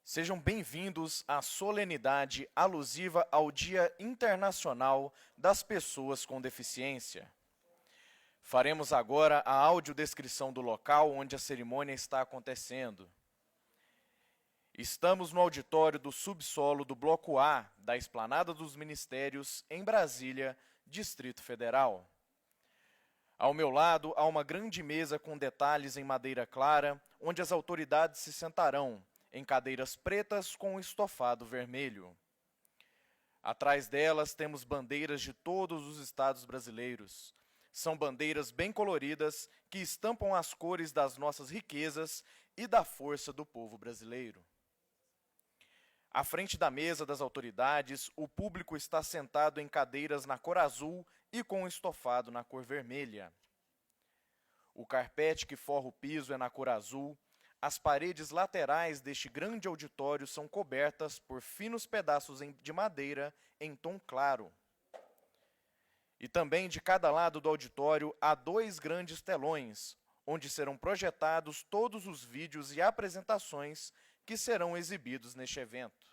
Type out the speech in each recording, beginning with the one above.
Sejam bem-vindos à solenidade alusiva ao Dia Internacional das Pessoas com Deficiência. Faremos agora a audiodescrição do local onde a cerimônia está acontecendo. Estamos no auditório do subsolo do Bloco A da Esplanada dos Ministérios, em Brasília, Distrito Federal. Ao meu lado há uma grande mesa com detalhes em madeira clara, onde as autoridades se sentarão, em cadeiras pretas com estofado vermelho. Atrás delas temos bandeiras de todos os estados brasileiros. São bandeiras bem coloridas que estampam as cores das nossas riquezas e da força do povo brasileiro. À frente da mesa das autoridades, o público está sentado em cadeiras na cor azul e com estofado na cor vermelha. O carpete que forra o piso é na cor azul. As paredes laterais deste grande auditório são cobertas por finos pedaços de madeira em tom claro. E também de cada lado do auditório há dois grandes telões, onde serão projetados todos os vídeos e apresentações que serão exibidos neste evento.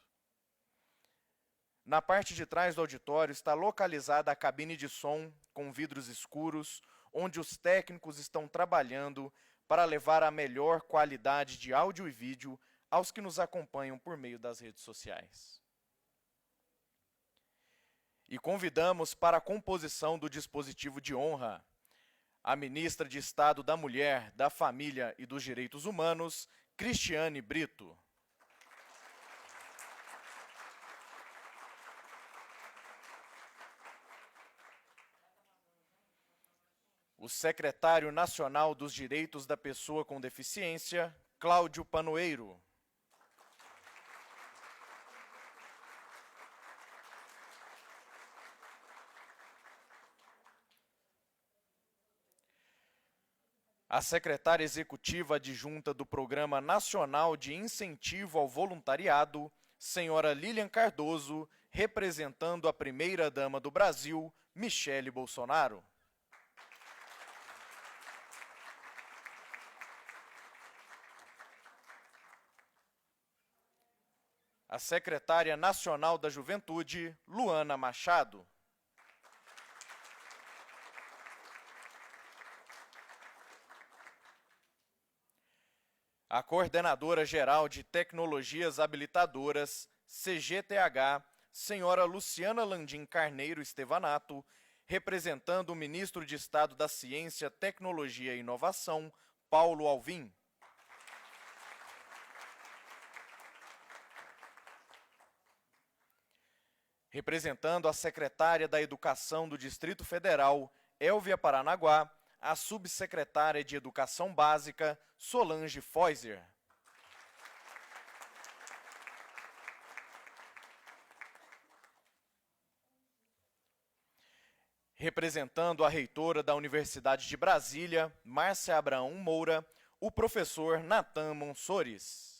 Na parte de trás do auditório está localizada a cabine de som, com vidros escuros, onde os técnicos estão trabalhando para levar a melhor qualidade de áudio e vídeo aos que nos acompanham por meio das redes sociais. E convidamos para a composição do dispositivo de honra a Ministra de Estado da Mulher, da Família e dos Direitos Humanos, Cristiane Brito. O secretário nacional dos Direitos da Pessoa com Deficiência, Cláudio Panoeiro. A secretária executiva adjunta do Programa Nacional de Incentivo ao Voluntariado, senhora Lilian Cardoso, representando a primeira-dama do Brasil, Michele Bolsonaro. A secretária nacional da Juventude, Luana Machado. A coordenadora geral de Tecnologias Habilitadoras, CGTH, senhora Luciana Landim Carneiro Estevanato, representando o ministro de Estado da Ciência, Tecnologia e Inovação, Paulo Alvim. Representando a secretária da Educação do Distrito Federal, Elvia Paranaguá, a subsecretária de Educação Básica, Solange Feuser. Representando a reitora da Universidade de Brasília, Márcia Abraão Moura, o professor Natan Monsores.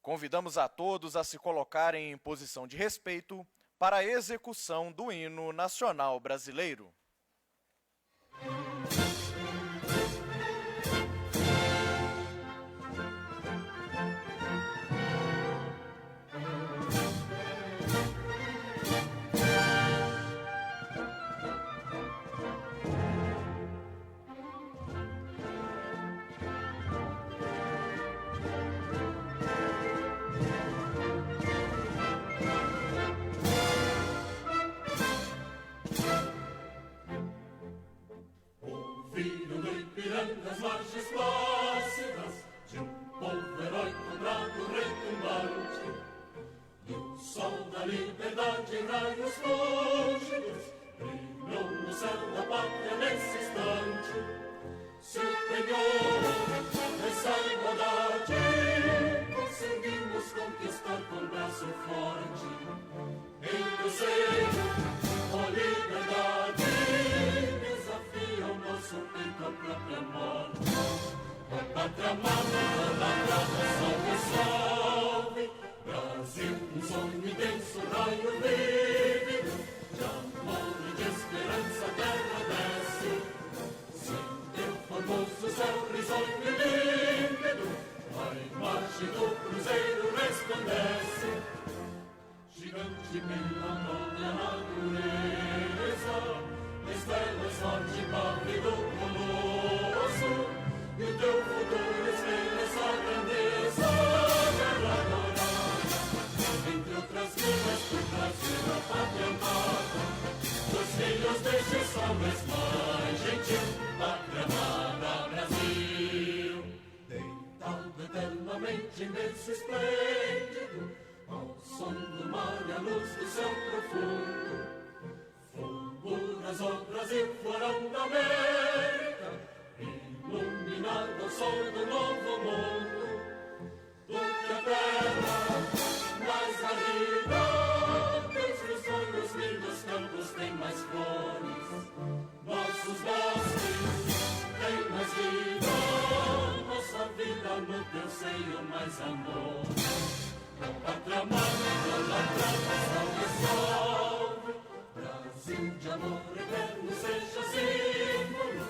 Convidamos a todos a se colocarem em posição de respeito para a execução do hino nacional brasileiro. Nas margens plácidas de povo heróico, bravo, retumbante, do sol da liberdade em raios fúlgidos, brilhou no céu da pátria nesse instante. Se empenhou nessa igualdade, conseguimos conquistar com braço forte. Em teu seio, ó liberdade, desafia o nosso peito a própria morte. filhos deste sol mais gentil, pátria amada Brasil. Deitado eternamente em berço esplêndido, ao som do mar e a luz do céu profundo, fulguras o Brasil, florão da América, iluminado ao sol do novo mundo, do que a terra mais ardida, desde os sonhos lindos campos tem mais flores, nossos bosques têm mais vida, nossa vida no teu seio mais amor. Pátria amada, idolatrada, salve, salve, Brasil de amor eterno seja símbolo,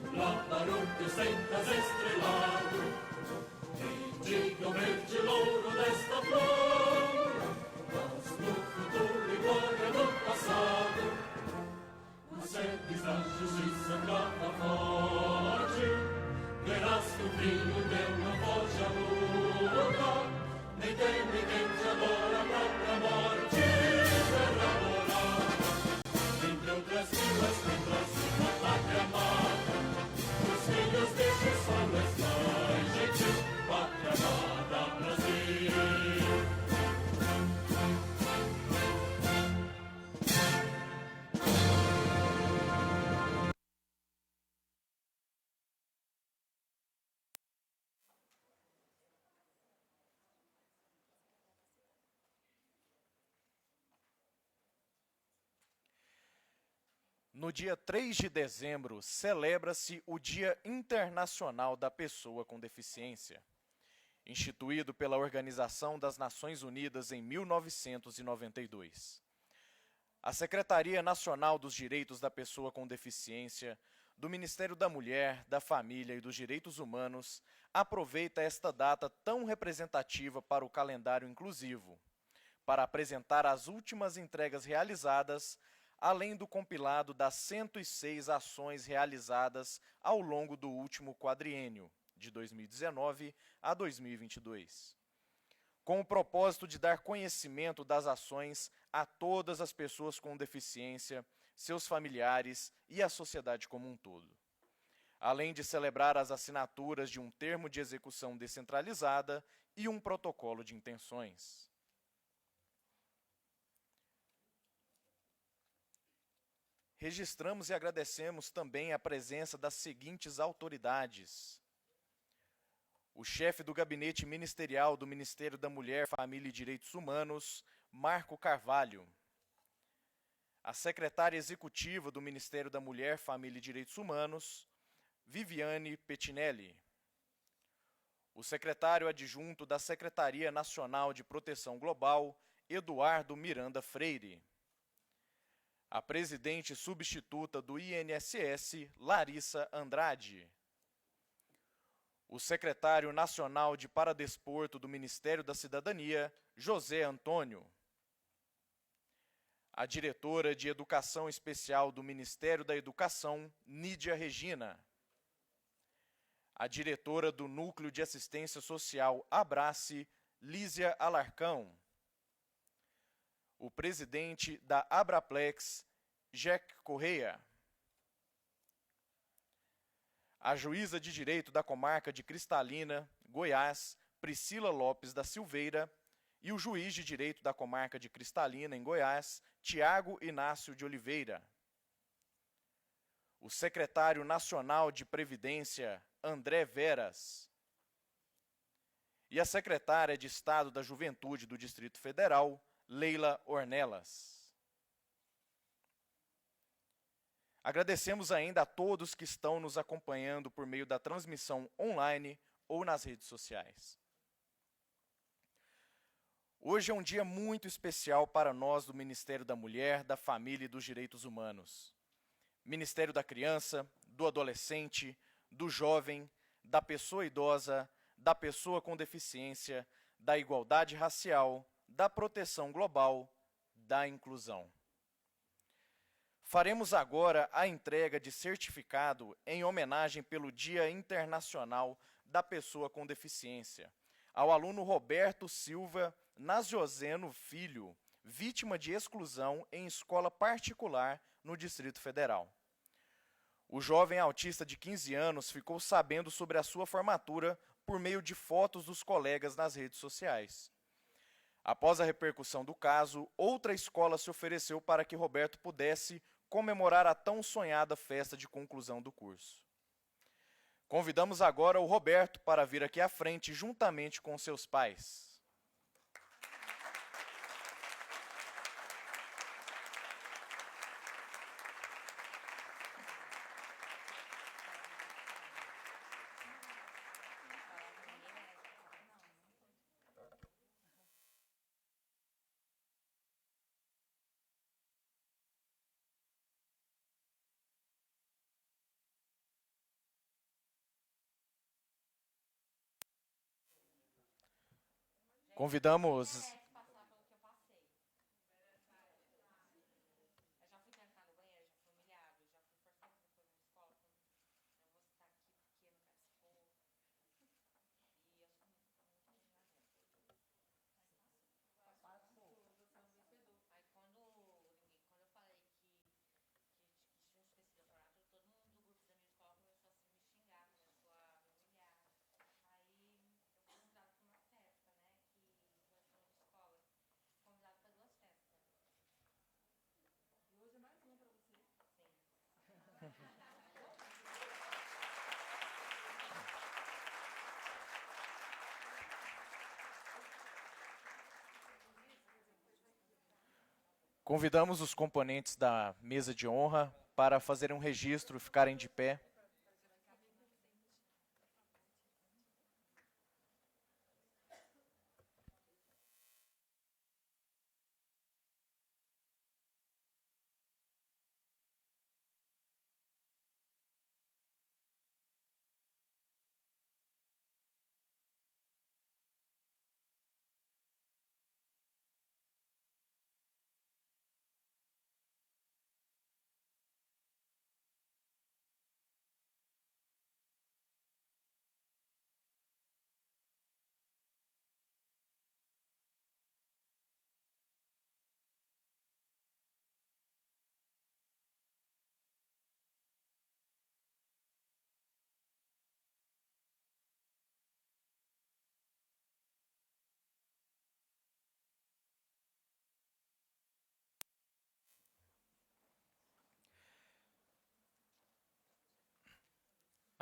um labaruto sentas estrelado, e diga o verde louro desta flor, mas no futuro e glória do passado, os sedes da justiça clama forte, verás que o filho teu não foge à luta, nem teme quem te adora a própria morte, terra morada, entre outras vilas tem próxima pátria amada, os filhos deste sol mais gentil, pátria amada Brasil. No dia 3 de dezembro, celebra-se o Dia Internacional da Pessoa com Deficiência, instituído pela Organização das Nações Unidas em 1992. A Secretaria Nacional dos Direitos da Pessoa com Deficiência, do Ministério da Mulher, da Família e dos Direitos Humanos, aproveita esta data tão representativa para o calendário inclusivo, para apresentar as últimas entregas realizadas, além do compilado das 106 ações realizadas ao longo do último quadriênio, de 2019 a 2022, com o propósito de dar conhecimento das ações a todas as pessoas com deficiência, seus familiares e a sociedade como um todo, além de celebrar as assinaturas de um termo de execução descentralizada e um protocolo de intenções. Registramos e agradecemos também a presença das seguintes autoridades: o chefe do Gabinete Ministerial do Ministério da Mulher, Família e Direitos Humanos, Marco Carvalho, a secretária executiva do Ministério da Mulher, Família e Direitos Humanos, Viviane Pettinelli, o secretário adjunto da Secretaria Nacional de Proteção Global, Eduardo Miranda Freire, a presidente substituta do INSS, Larissa Andrade, o secretário nacional de Paradesporto do Ministério da Cidadania, José Antônio, a diretora de Educação Especial do Ministério da Educação, Nídia Regina, a diretora do Núcleo de Assistência Social Abrace, Lísia Alarcão, o presidente da Abraplex, Jack Correia, a juíza de direito da comarca de Cristalina, Goiás, Priscila Lopes da Silveira, e o juiz de direito da comarca de Cristalina, em Goiás, Tiago Inácio de Oliveira, o secretário nacional de Previdência, André Veras, e a secretária de Estado da Juventude do Distrito Federal, Leila Ornelas. Agradecemos ainda a todos que estão nos acompanhando por meio da transmissão online ou nas redes sociais. Hoje é um dia muito especial para nós do Ministério da Mulher, da Família e dos Direitos Humanos. Ministério da Criança, do Adolescente, do Jovem, da Pessoa Idosa, da Pessoa com Deficiência, da Igualdade Racial, da Proteção Global, da Inclusão. Faremos agora a entrega de certificado em homenagem pelo Dia Internacional da Pessoa com Deficiência, ao aluno Roberto Silva Nasiozeno Filho, vítima de exclusão em escola particular no Distrito Federal. O jovem autista de 15 anos ficou sabendo sobre a sua formatura por meio de fotos dos colegas nas redes sociais. Após a repercussão do caso, outra escola se ofereceu para que Roberto pudesse comemorar a tão sonhada festa de conclusão do curso. Convidamos agora o Roberto para vir aqui à frente juntamente com seus pais. Convidamos... Convidamos os componentes da mesa de honra para fazerem um registro e ficarem de pé.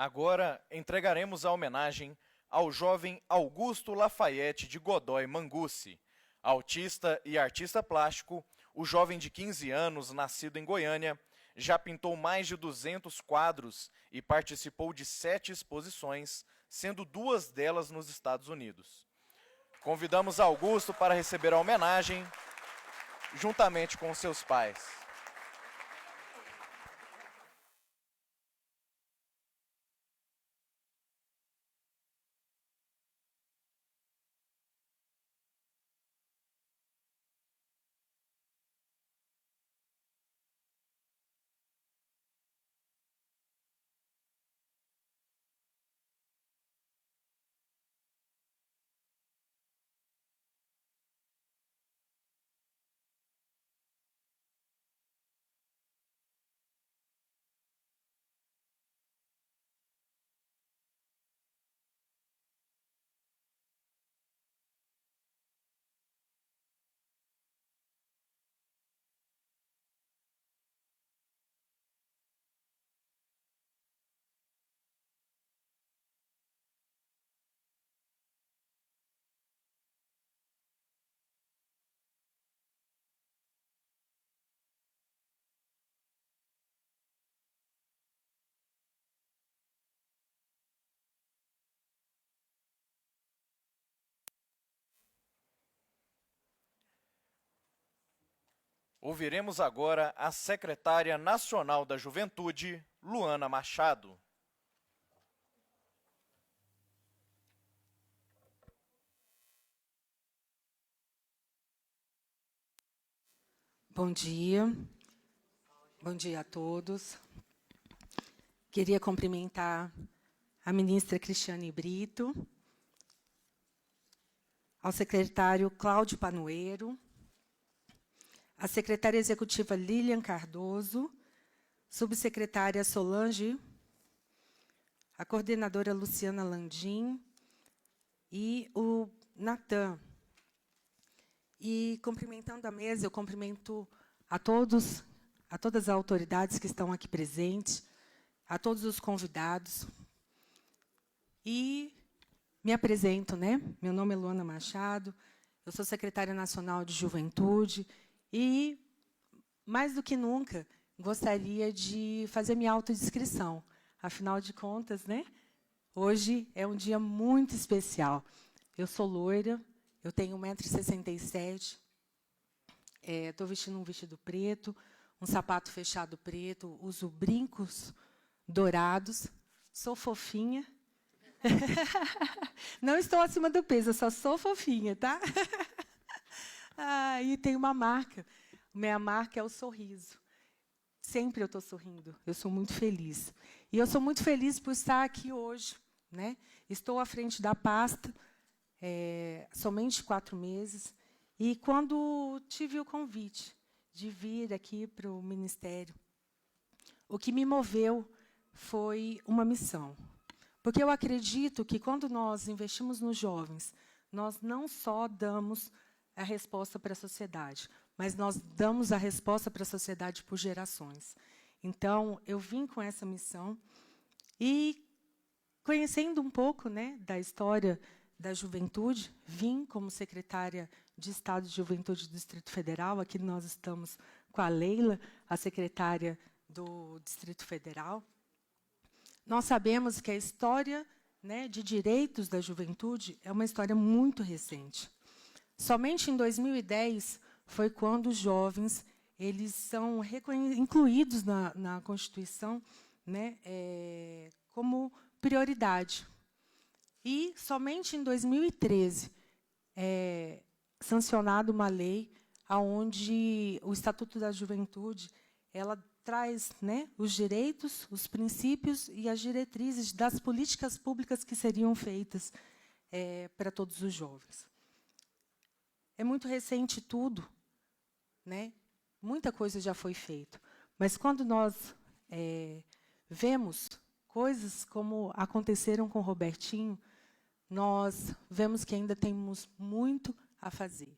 Agora entregaremos a homenagem ao jovem Augusto Lafayette de Godoy Mangusse, autista e artista plástico. O jovem de 15 anos, nascido em Goiânia, já pintou mais de 200 quadros e participou de 7 exposições, sendo 2 delas nos Estados Unidos. Convidamos Augusto para receber a homenagem, juntamente com seus pais. Ouviremos agora a secretária nacional da Juventude, Luana Machado. Bom dia a todos. Queria cumprimentar a ministra Cristiane Brito, ao secretário Cláudio Panoeiro, a secretária executiva Lilian Cardoso, subsecretária Solange, a coordenadora Luciana Landim e o Natan. E, cumprimentando a mesa, eu cumprimento a todas as autoridades que estão aqui presentes, a todos os convidados. E me apresento, né? Meu nome é Luana Machado, eu sou secretária nacional de Juventude e, mais do que nunca, gostaria de fazer minha autodescrição. Afinal de contas, né? Hoje é um dia muito especial. Eu sou loira, eu tenho 1,67 m, estou vestindo um vestido preto, um sapato fechado preto, uso brincos dourados, sou fofinha. Não estou acima do peso, eu só sou fofinha, tá? E tem uma marca. Minha marca é o sorriso. Sempre eu estou sorrindo. Eu sou muito feliz. E eu sou muito feliz por estar aqui hoje, né? Estou à frente da pasta, somente 4 meses. E quando tive o convite de vir aqui para o Ministério, o que me moveu foi uma missão. Porque eu acredito que, quando nós investimos nos jovens, nós não só damos a resposta para a sociedade, mas nós damos a resposta para a sociedade por gerações. Então, eu vim com essa missão e, conhecendo um pouco, né, da história da juventude, vim como secretária de Estado de Juventude do Distrito Federal. Aqui nós estamos com a Leila, a secretária do Distrito Federal. Nós sabemos que a história, né, de direitos da juventude é uma história muito recente. Somente em 2010 foi quando os jovens eles são incluídos na Constituição, né, como prioridade. E somente em 2013 é sancionada uma lei onde o Estatuto da Juventude ela traz, né, os direitos, os princípios e as diretrizes das políticas públicas que seriam feitas para todos os jovens. É muito recente tudo, né? Muita coisa já foi feita. Mas, quando nós vemos coisas como aconteceram com o Robertinho, nós vemos que ainda temos muito a fazer.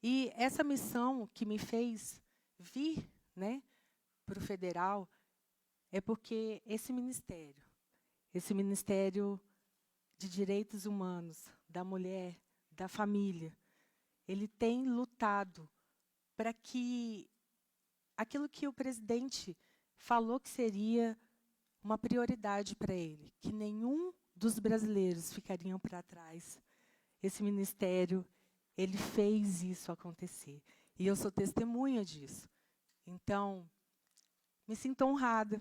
E essa missão que me fez vir, né, para o federal, é porque esse Ministério de Direitos Humanos, da mulher, da família, ele tem lutado para que aquilo que o presidente falou que seria uma prioridade para ele, que nenhum dos brasileiros ficariam para trás. Esse ministério, ele fez isso acontecer. E eu sou testemunha disso. Então, me sinto honrada.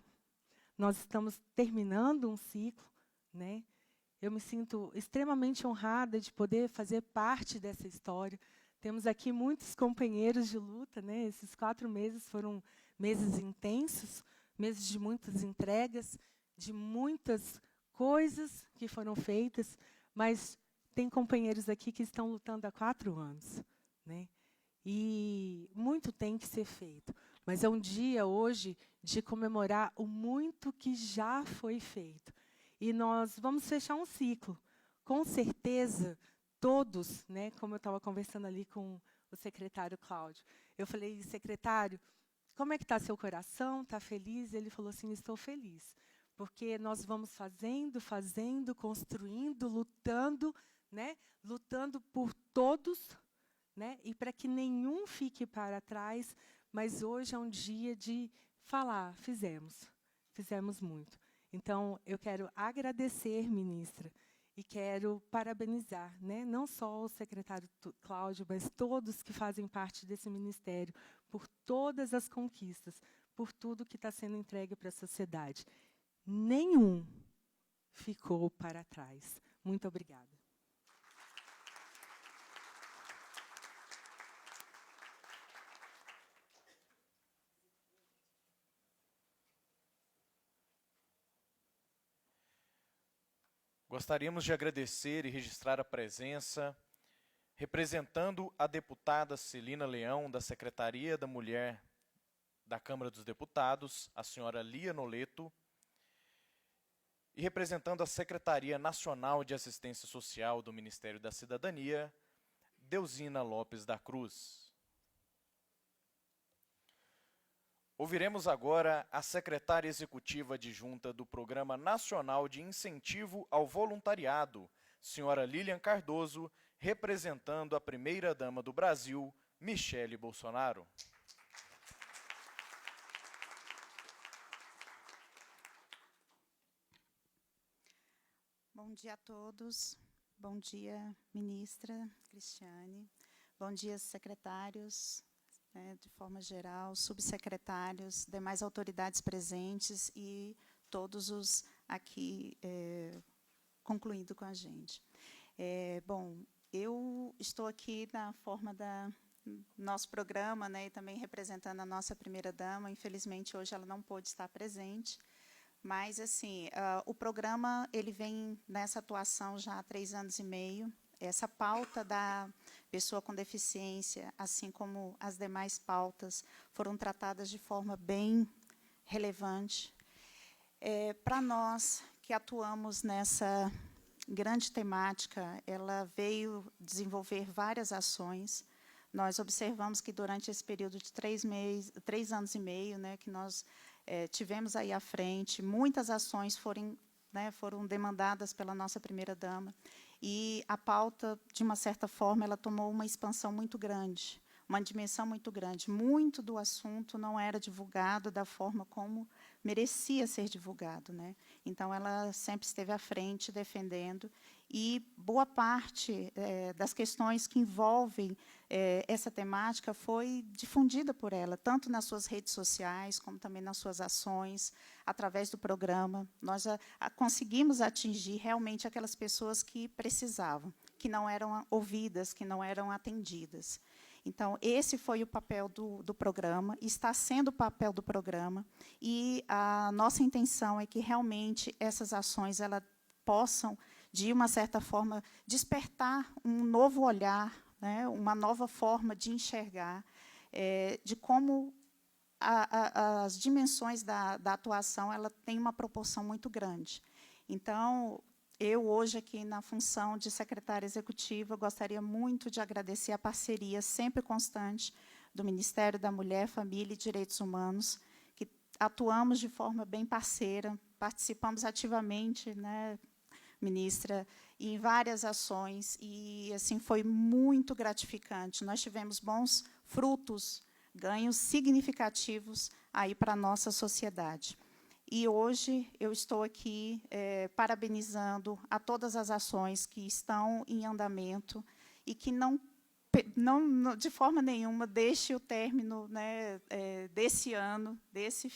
Nós estamos terminando um ciclo, né? Eu me sinto extremamente honrada de poder fazer parte dessa história. Temos aqui muitos companheiros de luta, né? Esses 4 meses foram meses intensos, meses de muitas entregas, de muitas coisas que foram feitas, mas tem companheiros aqui que estão lutando há 4 anos, né? E muito tem que ser feito. Mas é um dia, hoje, de comemorar o muito que já foi feito. E nós vamos fechar um ciclo. Com certeza, todos, né, como eu estava conversando ali com o secretário Cláudio, eu falei, secretário, como é que está seu coração? Está feliz? Ele falou assim, estou feliz. Porque nós vamos fazendo, construindo, lutando, né, lutando por todos, né, e para que nenhum fique para trás. Mas hoje é um dia de falar, fizemos muito. Então, eu quero agradecer, ministra, e quero parabenizar, né, não só o secretário Cláudio, mas todos que fazem parte desse ministério, por todas as conquistas, por tudo que está sendo entregue para a sociedade. Nenhum ficou para trás. Muito obrigada. Gostaríamos de agradecer e registrar a presença, Representando a deputada Celina Leão, da Secretaria da Mulher da Câmara dos Deputados, a senhora Lia Noleto. E representando a Secretaria Nacional de Assistência Social do Ministério da Cidadania, Deusina Lopes da Cruz. Ouviremos agora a secretária executiva adjunta do Programa Nacional de Incentivo ao Voluntariado, senhora Lilian Cardoso, representando a primeira-dama do Brasil, Michele Bolsonaro. Bom dia a todos. Bom dia, ministra Cristiane. Bom dia, secretários, de forma geral, subsecretários, demais autoridades presentes e todos os aqui concluindo com a gente. Bom, eu estou aqui na forma da nosso programa, e também representando a nossa primeira-dama. Infelizmente, hoje ela não pôde estar presente. Mas, assim, o programa ele vem nessa atuação já há 3 anos e meio. Essa pauta da pessoa com deficiência, assim como as demais pautas, foram tratadas de forma bem relevante. Para nós que atuamos nessa grande temática, ela veio desenvolver várias ações. Nós observamos que, durante esse período de 3 anos e meio, que nós tivemos aí à frente, muitas ações foram demandadas pela nossa primeira-dama, e a pauta, de uma certa forma, ela tomou uma expansão muito grande, uma dimensão muito grande. Muito do assunto não era divulgado da forma como merecia ser divulgado. Então, ela sempre esteve à frente, defendendo, e boa parte das questões que envolvem essa temática foi difundida por ela, tanto nas suas redes sociais, como também nas suas ações, através do programa. Nós conseguimos atingir realmente aquelas pessoas que precisavam, que não eram ouvidas, que não eram atendidas. Então, esse foi o papel do programa, está sendo o papel do programa, e a nossa intenção é que realmente essas ações elas possam, de uma certa forma, despertar um novo olhar, uma nova forma de enxergar, de como as dimensões da atuação ela tem uma proporção muito grande. Então, eu, hoje, aqui na função de secretária executiva, gostaria muito de agradecer a parceria sempre constante do Ministério da Mulher, Família e Direitos Humanos, que atuamos de forma bem parceira, participamos ativamente, ministra, em várias ações, e assim foi muito gratificante. Nós tivemos bons frutos, ganhos significativos aí para a nossa sociedade. E hoje eu estou aqui parabenizando a todas as ações que estão em andamento e que não de forma nenhuma deixe o término desse ano, desse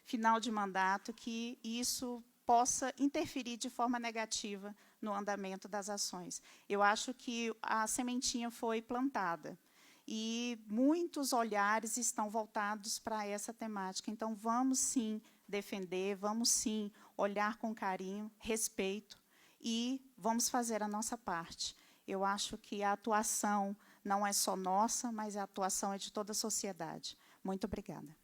final de mandato, que isso possa interferir de forma negativa no andamento das ações. Eu acho que a sementinha foi plantada e muitos olhares estão voltados para essa temática. Então, vamos, sim, defender, vamos, sim, olhar com carinho, respeito, e vamos fazer a nossa parte. Eu acho que a atuação não é só nossa, mas a atuação é de toda a sociedade. Muito obrigada.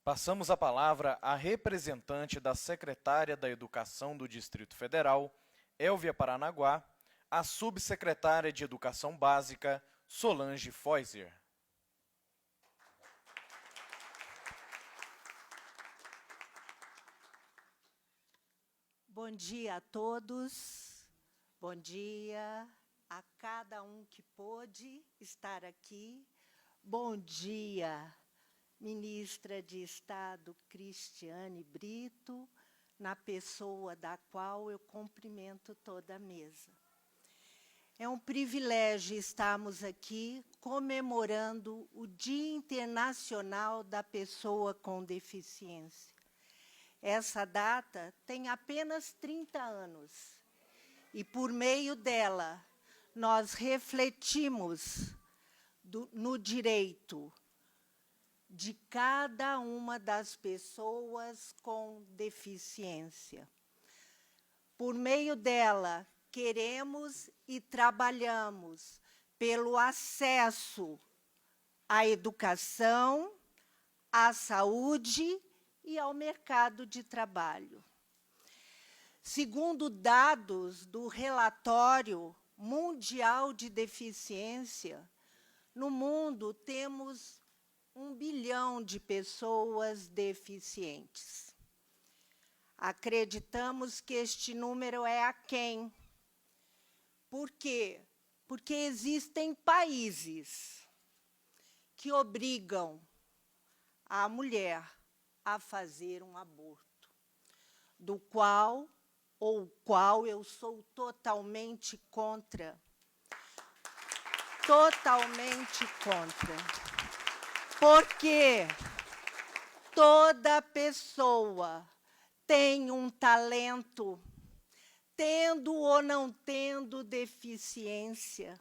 Passamos a palavra à representante da secretária da Educação do Distrito Federal, Elvia Paranaguá, a subsecretária de Educação Básica, Solange Feuser. Bom dia a todos, bom dia a cada um que pôde estar aqui. Bom dia, ministra de Estado Cristiane Brito, na pessoa da qual eu cumprimento toda a mesa. É um privilégio estarmos aqui comemorando o Dia Internacional da Pessoa com Deficiência. Essa data tem apenas 30 anos e, por meio dela, nós refletimos no direito de cada uma das pessoas com deficiência. Por meio dela, queremos e trabalhamos pelo acesso à educação, à saúde e ao mercado de trabalho. Segundo dados do Relatório Mundial de Deficiência, no mundo temos 1 bilhão de pessoas deficientes. Acreditamos que este número é aquém. Por quê? Porque existem países que obrigam a mulher a fazer um aborto, do qual eu sou totalmente contra. Totalmente contra. Porque toda pessoa tem um talento, tendo ou não tendo deficiência.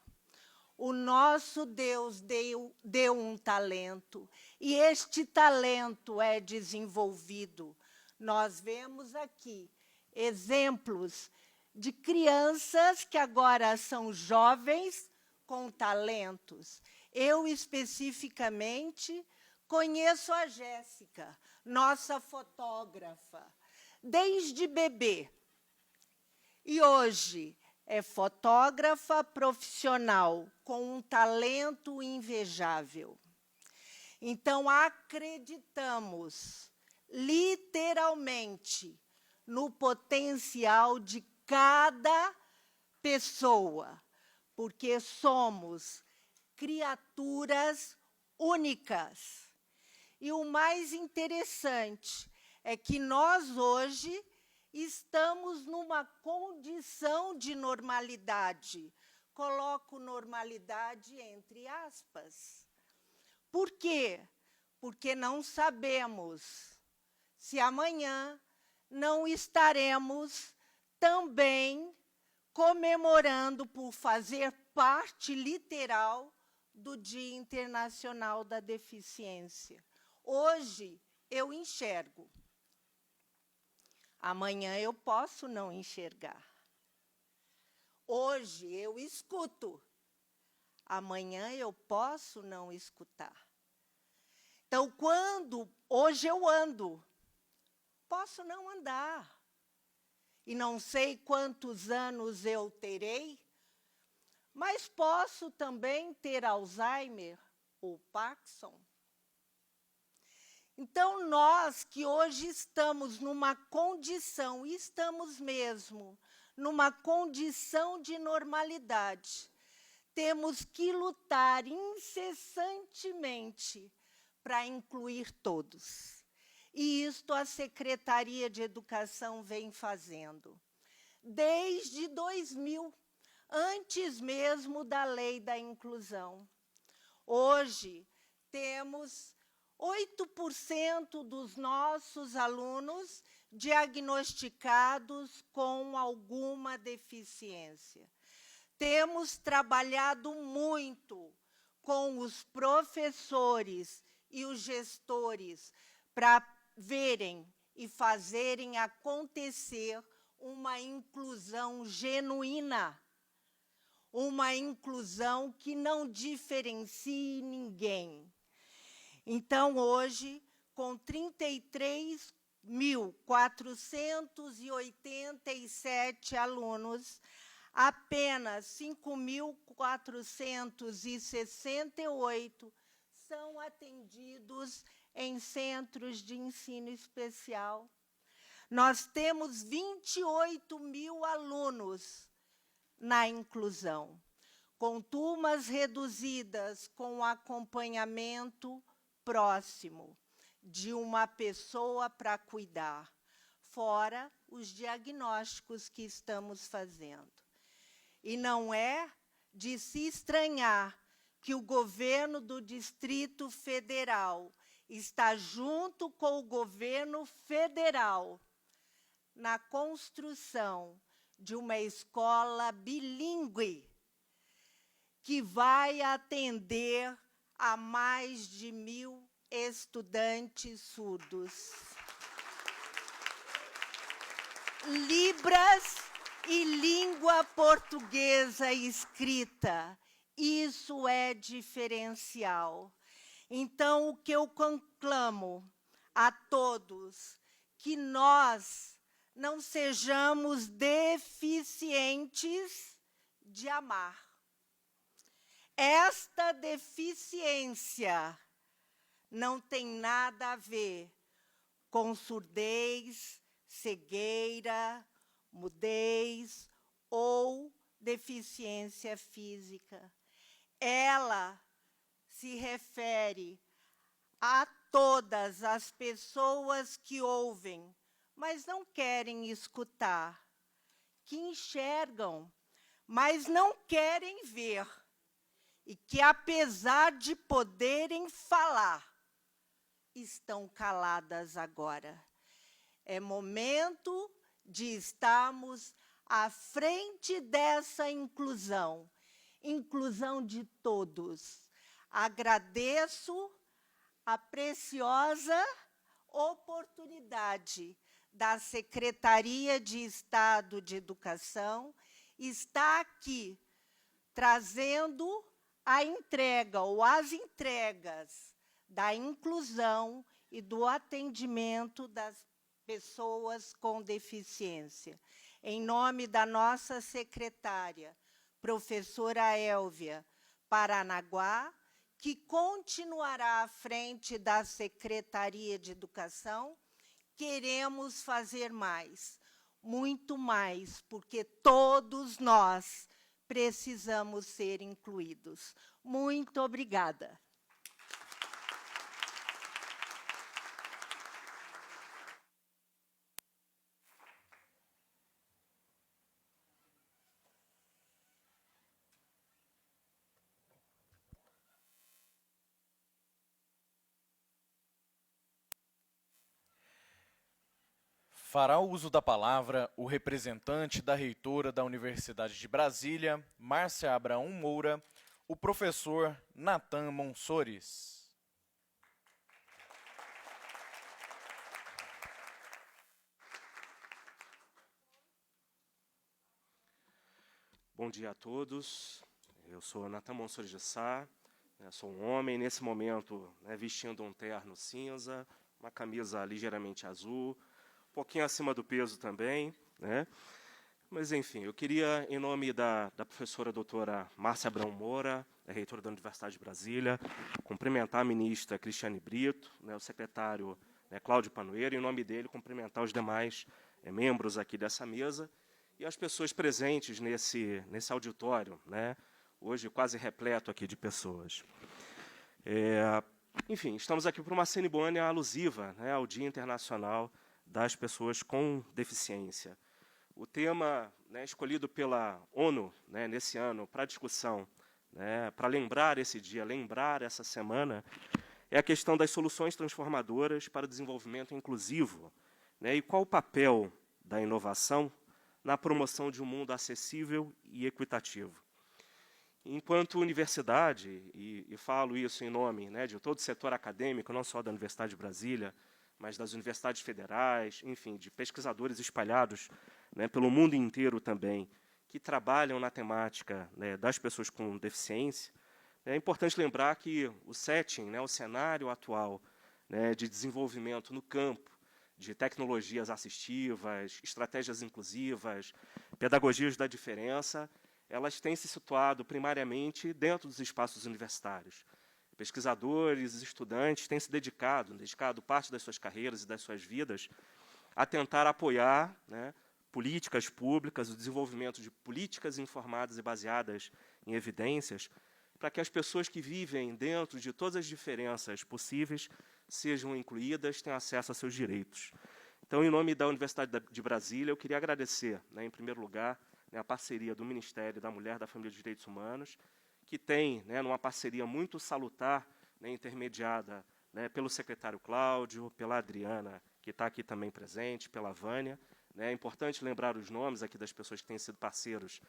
O nosso Deus deu um talento, e este talento é desenvolvido. Nós vemos aqui exemplos de crianças que agora são jovens com talentos. Eu, especificamente, conheço a Jéssica, nossa fotógrafa, desde bebê. E hoje é fotógrafa profissional com um talento invejável. Então, acreditamos literalmente no potencial de cada pessoa, porque somos criaturas únicas. E o mais interessante é que nós hoje estamos numa condição de normalidade. Coloco normalidade entre aspas. Por quê? Porque não sabemos se amanhã não estaremos também comemorando por fazer parte literal do Dia Internacional da Deficiência. Hoje eu enxergo. Amanhã eu posso não enxergar. Hoje eu escuto. Amanhã eu posso não escutar. Então, hoje eu ando, posso não andar. E não sei quantos anos eu terei, mas posso também ter Alzheimer ou Parkinson. Então, nós que hoje estamos numa condição, estamos mesmo, numa condição de normalidade, temos que lutar incessantemente para incluir todos. E isto a Secretaria de Educação vem fazendo. Desde 2000, antes mesmo da Lei da Inclusão. Hoje, temos 8% dos nossos alunos diagnosticados com alguma deficiência. Temos trabalhado muito com os professores e os gestores para verem e fazerem acontecer uma inclusão genuína, uma inclusão que não diferencie ninguém. Então, hoje, com 33.487 alunos, apenas 5.468 são atendidos em centros de ensino especial. Nós temos 28 mil alunos na inclusão, com turmas reduzidas, com acompanhamento próximo de uma pessoa para cuidar, fora os diagnósticos que estamos fazendo. E não é de se estranhar que o governo do Distrito Federal está junto com o governo federal na construção de uma escola bilíngue que vai atender a mais de 1.000 estudantes surdos. Libras e língua portuguesa escrita, isso é diferencial. Então, o que eu conclamo a todos, que nós não sejamos deficientes de amar. Esta deficiência não tem nada a ver com surdez, cegueira, mudez ou deficiência física. Ela se refere a todas as pessoas que ouvem, mas não querem escutar, que enxergam, mas não querem ver, e que, apesar de poderem falar, estão caladas agora. É momento de estarmos à frente dessa inclusão, inclusão de todos. Agradeço a preciosa oportunidade da Secretaria de Estado de Educação estar aqui trazendo a entrega ou as entregas da inclusão e do atendimento das pessoas com deficiência. Em nome da nossa secretária, professora Élvia Paranaguá, que continuará à frente da Secretaria de Educação, queremos fazer mais, muito mais, porque todos nós precisamos ser incluídos. Muito obrigada. Fará uso da palavra o representante da reitora da Universidade de Brasília, Márcia Abraão Moura, o professor Natan Monsores. Bom dia a todos. Eu sou Natan Monsores de Sá, sou um homem, nesse momento, vestindo um terno cinza, uma camisa ligeiramente azul, um pouquinho acima do peso também, né? Mas, enfim, eu queria, em nome da professora doutora Márcia Abraão Moura, reitora da Universidade de Brasília, cumprimentar a ministra Cristiane Brito, o secretário Cláudio Panoeiro, e, em nome dele, cumprimentar os demais membros aqui dessa mesa e as pessoas presentes nesse auditório, hoje quase repleto aqui de pessoas. Enfim, estamos aqui para uma cerimônia alusiva ao Dia Internacional das Pessoas com Deficiência. O tema escolhido pela ONU nesse ano para discussão, para lembrar esse dia, lembrar essa semana, é a questão das soluções transformadoras para o desenvolvimento inclusivo, e qual o papel da inovação na promoção de um mundo acessível e equitativo. Enquanto universidade, e falo isso em nome de todo o setor acadêmico, não só da Universidade de Brasília, mas das universidades federais, enfim, de pesquisadores espalhados pelo mundo inteiro também, que trabalham na temática das pessoas com deficiência, é importante lembrar que o setting, o cenário atual de desenvolvimento no campo de tecnologias assistivas, estratégias inclusivas, pedagogias da diferença, elas têm se situado primariamente dentro dos espaços universitários. Pesquisadores e estudantes têm se dedicado parte das suas carreiras e das suas vidas a tentar apoiar políticas públicas, o desenvolvimento de políticas informadas e baseadas em evidências, para que as pessoas que vivem dentro de todas as diferenças possíveis sejam incluídas, tenham acesso a seus direitos. Então, em nome da Universidade de Brasília, eu queria agradecer, em primeiro lugar, a parceria do Ministério da Mulher, da Família e dos Direitos Humanos, que tem, numa parceria muito salutar, intermediada pelo secretário Cláudio, pela Adriana, que está aqui também presente, pela Vânia. É importante lembrar os nomes aqui das pessoas que têm sido parceiros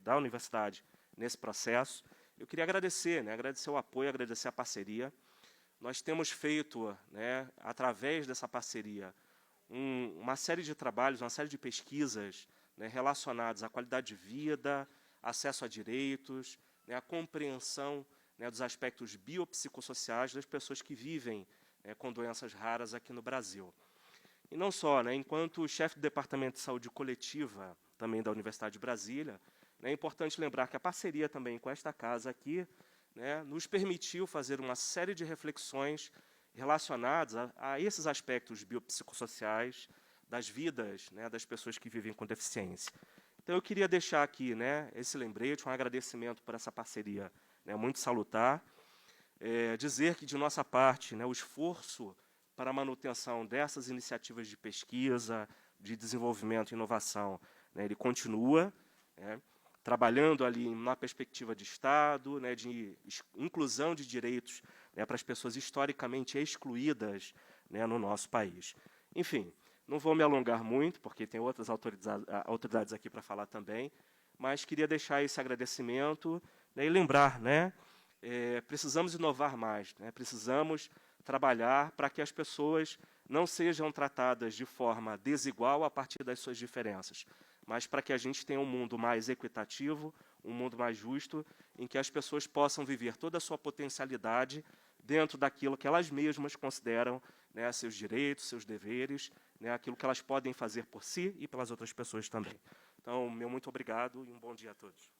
da universidade nesse processo. Eu queria agradecer, né, agradecer o apoio, agradecer a parceria. Nós temos feito, né, através dessa parceria, uma série de trabalhos, uma série de pesquisas, né, relacionadas à qualidade de vida, acesso a direitos, né, a compreensão, né, dos aspectos biopsicossociais das pessoas que vivem, né, com doenças raras aqui no Brasil. E não só, né, enquanto chefe do Departamento de Saúde Coletiva, também da Universidade de Brasília, né, é importante lembrar que a parceria também com esta casa aqui, né, nos permitiu fazer uma série de reflexões relacionadas a esses aspectos biopsicossociais das vidas, né, das pessoas que vivem com deficiência. Então, eu queria deixar aqui, né, esse lembrete, um agradecimento por essa parceria, né, muito salutar, dizer que, de nossa parte, né, o esforço para a manutenção dessas iniciativas de pesquisa, de desenvolvimento e inovação, né, ele continua, né, trabalhando ali na perspectiva de Estado, né, de inclusão de direitos, né, para as pessoas historicamente excluídas, né, no nosso país. Enfim, não vou me alongar muito, porque tem outras autoridades aqui para falar também, mas queria deixar esse agradecimento, né, e lembrar, né, precisamos inovar mais, né, precisamos trabalhar para que as pessoas não sejam tratadas de forma desigual a partir das suas diferenças, mas para que a gente tenha um mundo mais equitativo, um mundo mais justo, em que as pessoas possam viver toda a sua potencialidade dentro daquilo que elas mesmas consideram, né, seus direitos, seus deveres, né, aquilo que elas podem fazer por si e pelas outras pessoas também. Então, meu muito obrigado e um bom dia a todos.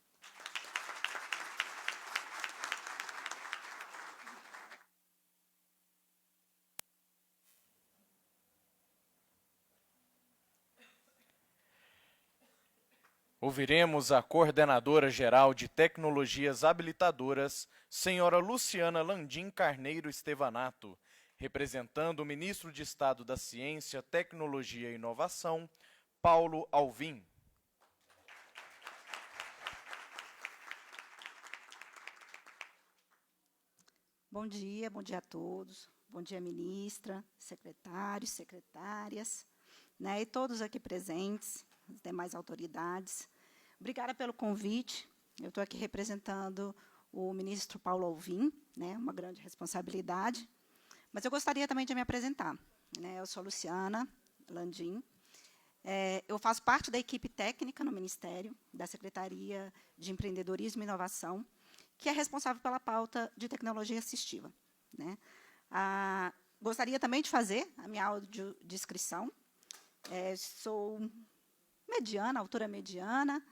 Ouviremos a Coordenadora Geral de Tecnologias Habilitadoras, senhora Luciana Landim Carneiro Estevanato, representando o Ministro de Estado da Ciência, Tecnologia e Inovação, Paulo Alvim. Bom dia a todos. Bom dia, ministra, secretários, secretárias, né, e todos aqui presentes, as demais autoridades. Obrigada pelo convite. Eu estou aqui representando o ministro Paulo Alvim, né, uma grande responsabilidade. Mas eu gostaria também de me apresentar, né. Eu sou Luciana Landim. Eu faço parte da equipe técnica no Ministério, da Secretaria de Empreendedorismo e Inovação, que é responsável pela pauta de tecnologia assistiva, né. Gostaria também de fazer a minha audiodescrição. Sou mediana, altura mediana,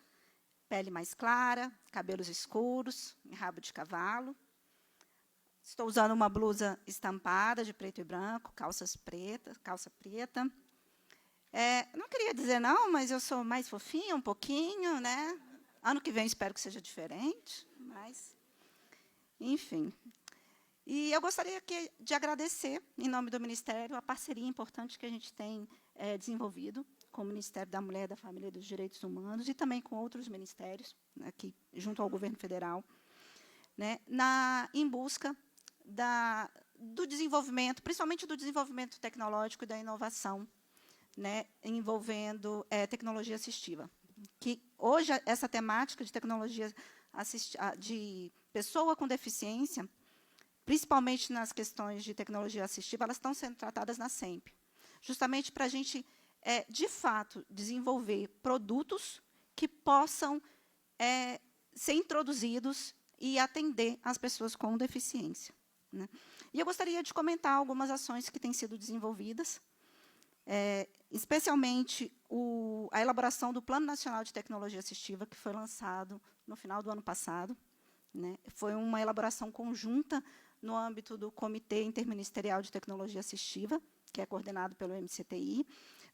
pele mais clara, cabelos escuros, rabo de cavalo. Estou usando uma blusa estampada de preto e branco, calça preta. Não queria dizer não, mas eu sou mais fofinha um pouquinho, né? Ano que vem espero que seja diferente, mas, enfim. E eu gostaria de agradecer, em nome do Ministério, a parceria importante que a gente tem desenvolvido com o Ministério da Mulher, da Família e dos Direitos Humanos e também com outros ministérios, aqui junto ao governo federal, né, em busca do desenvolvimento, principalmente do desenvolvimento tecnológico e da inovação, né, envolvendo tecnologia assistiva. Que hoje essa temática de tecnologia de pessoa com deficiência, principalmente nas questões de tecnologia assistiva, elas estão sendo tratadas na SEMP, justamente para a gente, de fato, desenvolver produtos que possam ser introduzidos e atender as pessoas com deficiência, né? E eu gostaria de comentar algumas ações que têm sido desenvolvidas, especialmente a elaboração do Plano Nacional de Tecnologia Assistiva, que foi lançado no final do ano passado, né? Foi uma elaboração conjunta no âmbito do Comitê Interministerial de Tecnologia Assistiva, que é coordenado pelo MCTI,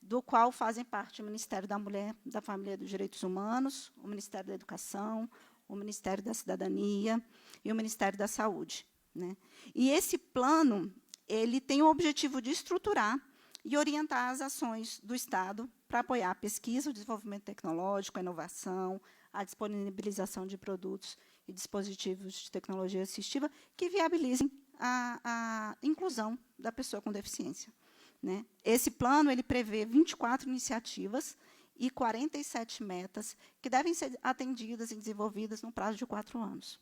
do qual fazem parte o Ministério da Mulher, da Família e dos Direitos Humanos, o Ministério da Educação, o Ministério da Cidadania e o Ministério da Saúde, né? E esse plano ele tem o objetivo de estruturar e orientar as ações do Estado para apoiar a pesquisa, o desenvolvimento tecnológico, a inovação, a disponibilização de produtos e dispositivos de tecnologia assistiva que viabilizem a inclusão da pessoa com deficiência, né? Esse plano ele prevê 24 iniciativas e 47 metas que devem ser atendidas e desenvolvidas no prazo de 4 anos.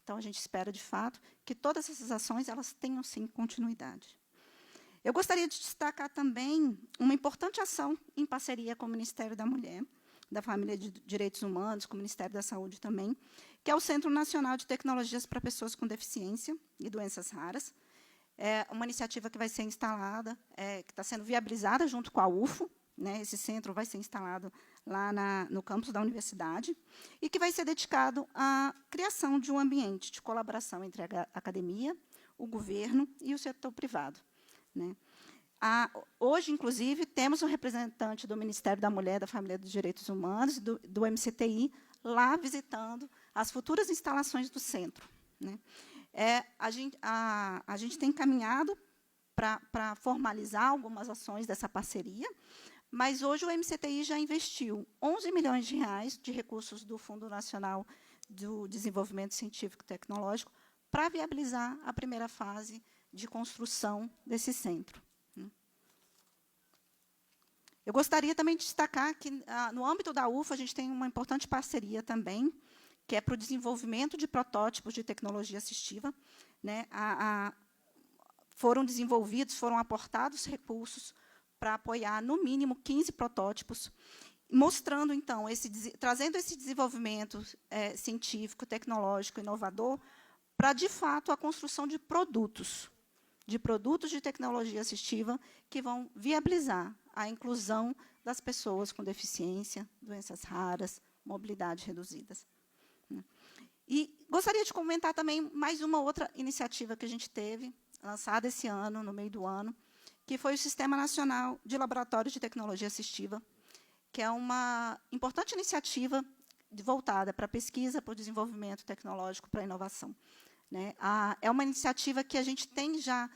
Então, a gente espera, de fato, que todas essas ações elas tenham, sim, continuidade. Eu gostaria de destacar também uma importante ação em parceria com o Ministério da Mulher, da Família e de Direitos Humanos, com o Ministério da Saúde também, que é o Centro Nacional de Tecnologias para Pessoas com Deficiência e Doenças Raras. É uma iniciativa que vai ser instalada, que está sendo viabilizada junto com a UFO, né? Esse centro vai ser instalado lá no campus da universidade, e que vai ser dedicado à criação de um ambiente de colaboração entre a academia, o governo e o setor privado, né? Hoje, inclusive, temos um representante do Ministério da Mulher, da Família e dos Direitos Humanos, do MCTI, lá visitando as futuras instalações do centro, né? A gente tem caminhado para formalizar algumas ações dessa parceria, mas hoje o MCTI já investiu 11 milhões de reais de recursos do Fundo Nacional do Desenvolvimento Científico e Tecnológico para viabilizar a primeira fase de construção desse centro. Eu gostaria também de destacar que, no âmbito da UFO, a gente tem uma importante parceria também, que é para o desenvolvimento de protótipos de tecnologia assistiva, né? Foram desenvolvidos, foram aportados recursos para apoiar, no mínimo, 15 protótipos, mostrando, então, trazendo esse desenvolvimento científico, tecnológico, inovador, para, de fato, a construção de produtos de tecnologia assistiva que vão viabilizar a inclusão das pessoas com deficiência, doenças raras, mobilidade reduzidas. E gostaria de comentar também mais uma outra iniciativa que a gente teve, lançada esse ano, no meio do ano, que foi o Sistema Nacional de Laboratórios de Tecnologia Assistiva, que é uma importante iniciativa voltada para a pesquisa, para o desenvolvimento tecnológico, para a inovação, né? É uma iniciativa que a gente tem já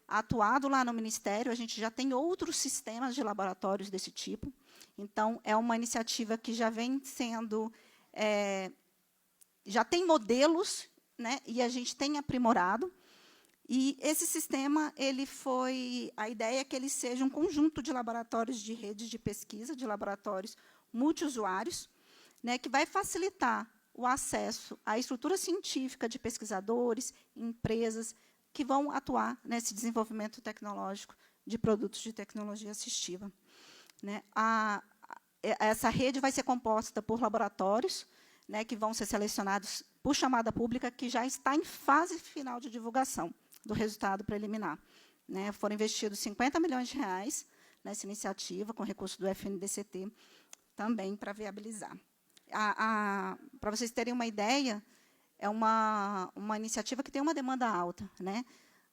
atuado lá no Ministério, a gente já tem outros sistemas de laboratórios desse tipo. Então, é uma iniciativa que já vem sendo... já tem modelos, né, e a gente tem aprimorado. E esse sistema, a ideia é que ele seja um conjunto de laboratórios de redes de pesquisa, de laboratórios multiusuários, né, que vai facilitar o acesso à estrutura científica de pesquisadores, empresas, que vão atuar nesse desenvolvimento tecnológico de produtos de tecnologia assistiva, né? Essa rede vai ser composta por laboratórios, né, que vão ser selecionados por chamada pública, que já está em fase final de divulgação do resultado preliminar, né? Foram investidos 50 milhões de reais nessa iniciativa, com recurso do FNDCT, também para viabilizar. Para vocês terem uma ideia, é uma iniciativa que tem uma demanda alta, né?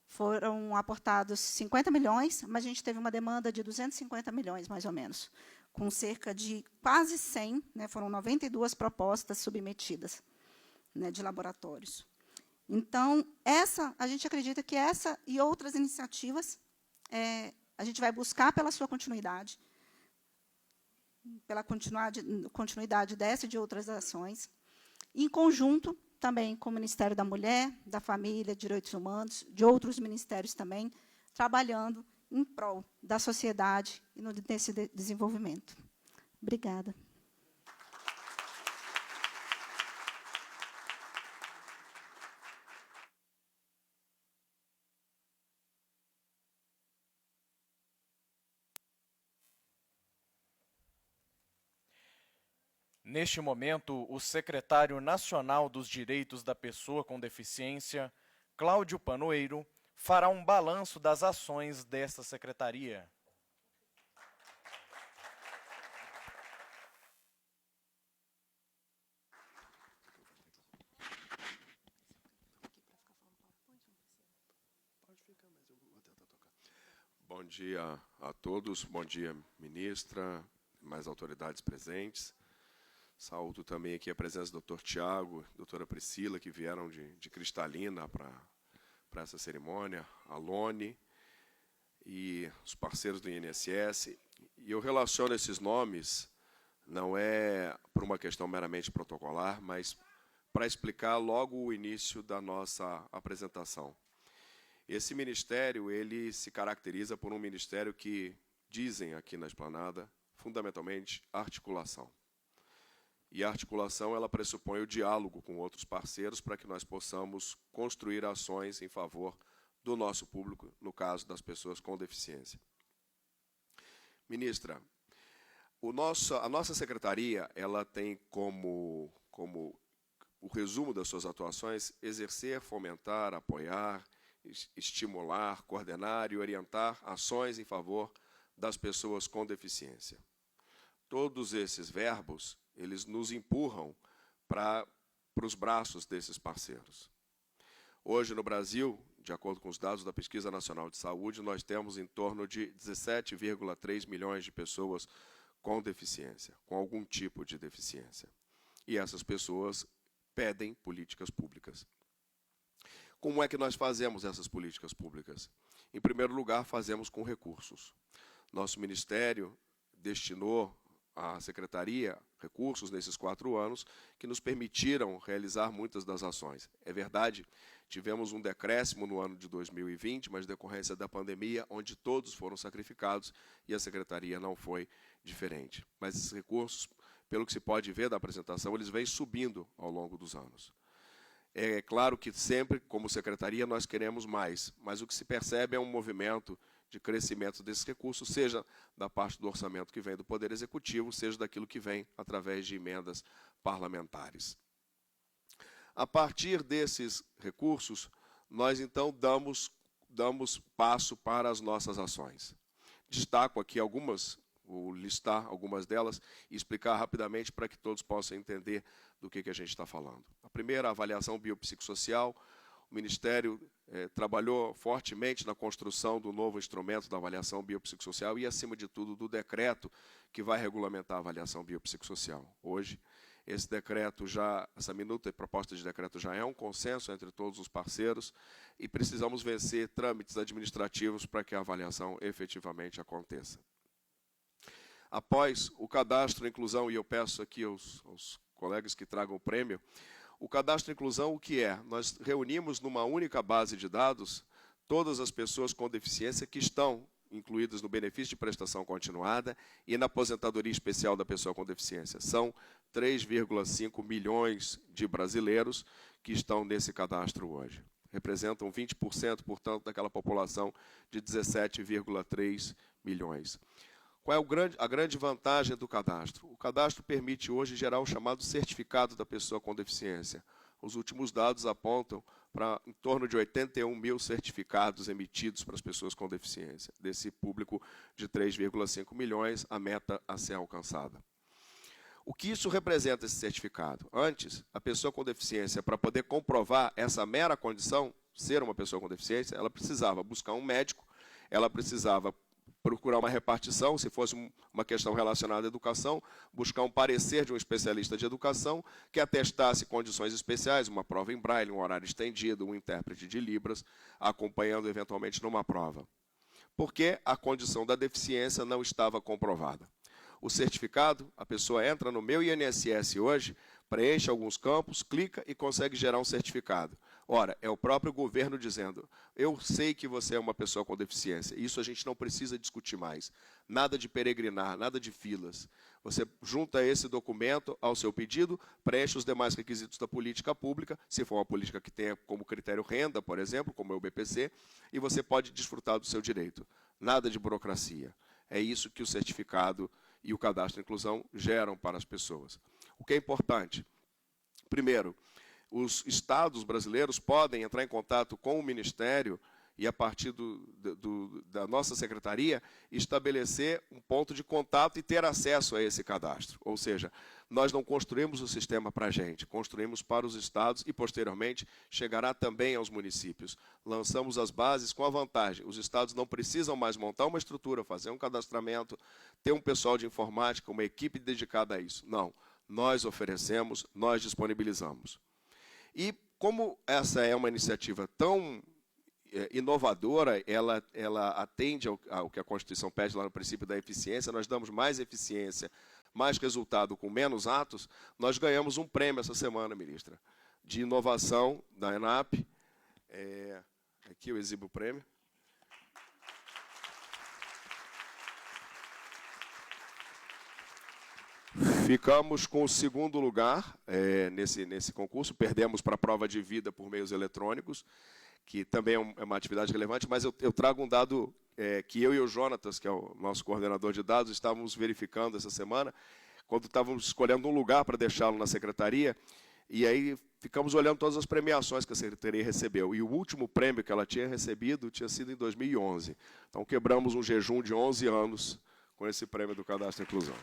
Foram aportados 50 milhões, mas a gente teve uma demanda de 250 milhões, mais ou menos, com cerca de quase 100, né? Foram 92 propostas submetidas, né, de laboratórios. Então, a gente acredita que essa e outras iniciativas a gente vai buscar pela sua continuidade, pela continuidade dessa e de outras ações, em conjunto também com o Ministério da Mulher, da Família, Direitos Humanos, de outros ministérios também, trabalhando em prol da sociedade e nesse desenvolvimento. Obrigada. Neste momento, o secretário nacional dos Direitos da Pessoa com Deficiência, Cláudio Panoeiro, fará um balanço das ações desta secretaria. Bom dia a todos, bom dia, ministra, mais autoridades presentes. Saúdo também aqui a presença do Dr. Tiago, doutora Priscila, que vieram de Cristalina para essa cerimônia, a Lone e os parceiros do INSS. E eu relaciono esses nomes, não é por uma questão meramente protocolar, mas para explicar logo o início da nossa apresentação. Esse ministério, ele se caracteriza por um ministério que, dizem aqui na esplanada, fundamentalmente, articulação. E a articulação ela pressupõe o diálogo com outros parceiros para que nós possamos construir ações em favor do nosso público, no caso das pessoas com deficiência. Ministra, a nossa secretaria ela tem como o resumo das suas atuações exercer, fomentar, apoiar, estimular, coordenar e orientar ações em favor das pessoas com deficiência. Todos esses verbos, eles nos empurram para os braços desses parceiros. Hoje, no Brasil, de acordo com os dados da Pesquisa Nacional de Saúde, nós temos em torno de 17,3 milhões de pessoas com deficiência, com algum tipo de deficiência. E essas pessoas pedem políticas públicas. Como é que nós fazemos essas políticas públicas? Em primeiro lugar, fazemos com recursos. Nosso Ministério destinou à Secretaria recursos nesses 4 anos que nos permitiram realizar muitas das ações. É verdade, tivemos um decréscimo no ano de 2020, mas decorrência da pandemia, onde todos foram sacrificados e a Secretaria não foi diferente. Mas esses recursos, pelo que se pode ver da apresentação, eles vêm subindo ao longo dos anos. É claro que sempre, como Secretaria, nós queremos mais, mas o que se percebe é um movimento de crescimento desses recursos, seja da parte do orçamento que vem do Poder Executivo, seja daquilo que vem através de emendas parlamentares. A partir desses recursos, nós então damos passo para as nossas ações. Destaco aqui vou listar algumas delas e explicar rapidamente para que todos possam entender do que a gente está falando. A primeira, a avaliação biopsicossocial. O Ministério trabalhou fortemente na construção do novo instrumento da avaliação biopsicossocial e, acima de tudo, do decreto que vai regulamentar a avaliação biopsicossocial. Hoje, esse decreto essa minuta e proposta de decreto já é um consenso entre todos os parceiros e precisamos vencer trâmites administrativos para que a avaliação efetivamente aconteça. Após o cadastro inclusão, e eu peço aqui aos colegas que tragam o prêmio, o cadastro inclusão, o que é? Nós reunimos numa única base de dados todas as pessoas com deficiência que estão incluídas no benefício de prestação continuada e na aposentadoria especial da pessoa com deficiência. São 3,5 milhões de brasileiros que estão nesse cadastro hoje. Representam 20%, portanto, daquela população de 17,3 milhões. Qual é a grande vantagem do cadastro? O cadastro permite hoje gerar o chamado certificado da pessoa com deficiência. Os últimos dados apontam para em torno de 81 mil certificados emitidos para as pessoas com deficiência. Desse público de 3,5 milhões, a meta a ser alcançada. O que isso representa, esse certificado? Antes, a pessoa com deficiência, para poder comprovar essa mera condição, ser uma pessoa com deficiência, ela precisava buscar um médico, ela precisava procurar uma repartição, se fosse uma questão relacionada à educação, buscar um parecer de um especialista de educação que atestasse condições especiais, uma prova em braille, um horário estendido, um intérprete de Libras, acompanhando eventualmente numa prova. Porque a condição da deficiência não estava comprovada. O certificado, a pessoa entra no Meu INSS hoje, preenche alguns campos, clica e consegue gerar um certificado. Ora, é o próprio governo dizendo, eu sei que você é uma pessoa com deficiência, isso a gente não precisa discutir mais. Nada de peregrinar, nada de filas. Você junta esse documento ao seu pedido, preenche os demais requisitos da política pública, se for uma política que tenha como critério renda, por exemplo, como é o BPC, e você pode desfrutar do seu direito. Nada de burocracia. É isso que o certificado e o cadastro de inclusão geram para as pessoas. O que é importante? Primeiro, os estados brasileiros podem entrar em contato com o Ministério e, a partir da nossa secretaria, estabelecer um ponto de contato e ter acesso a esse cadastro. Ou seja, nós não construímos o sistema para a gente, construímos para os estados e, posteriormente, chegará também aos municípios. Lançamos as bases com a vantagem. Os estados não precisam mais montar uma estrutura, fazer um cadastramento, ter um pessoal de informática, uma equipe dedicada a isso. Não. Nós oferecemos, nós disponibilizamos. E como essa é uma iniciativa tão inovadora, ela atende ao que a Constituição pede lá no princípio da eficiência, nós damos mais eficiência, mais resultado com menos atos, nós ganhamos um prêmio essa semana, ministra, de inovação da ENAP. Aqui eu exibo o prêmio. Ficamos com o segundo lugar nesse concurso, perdemos para a prova de vida por meios eletrônicos, que também é uma atividade relevante, mas eu trago um dado que eu e o Jonatas, que é o nosso coordenador de dados, estávamos verificando essa semana, quando estávamos escolhendo um lugar para deixá-lo na secretaria, e aí ficamos olhando todas as premiações que a secretaria recebeu. E o último prêmio que ela tinha recebido tinha sido em 2011. Então, quebramos um jejum de 11 anos com esse prêmio do Cadastro e Inclusão.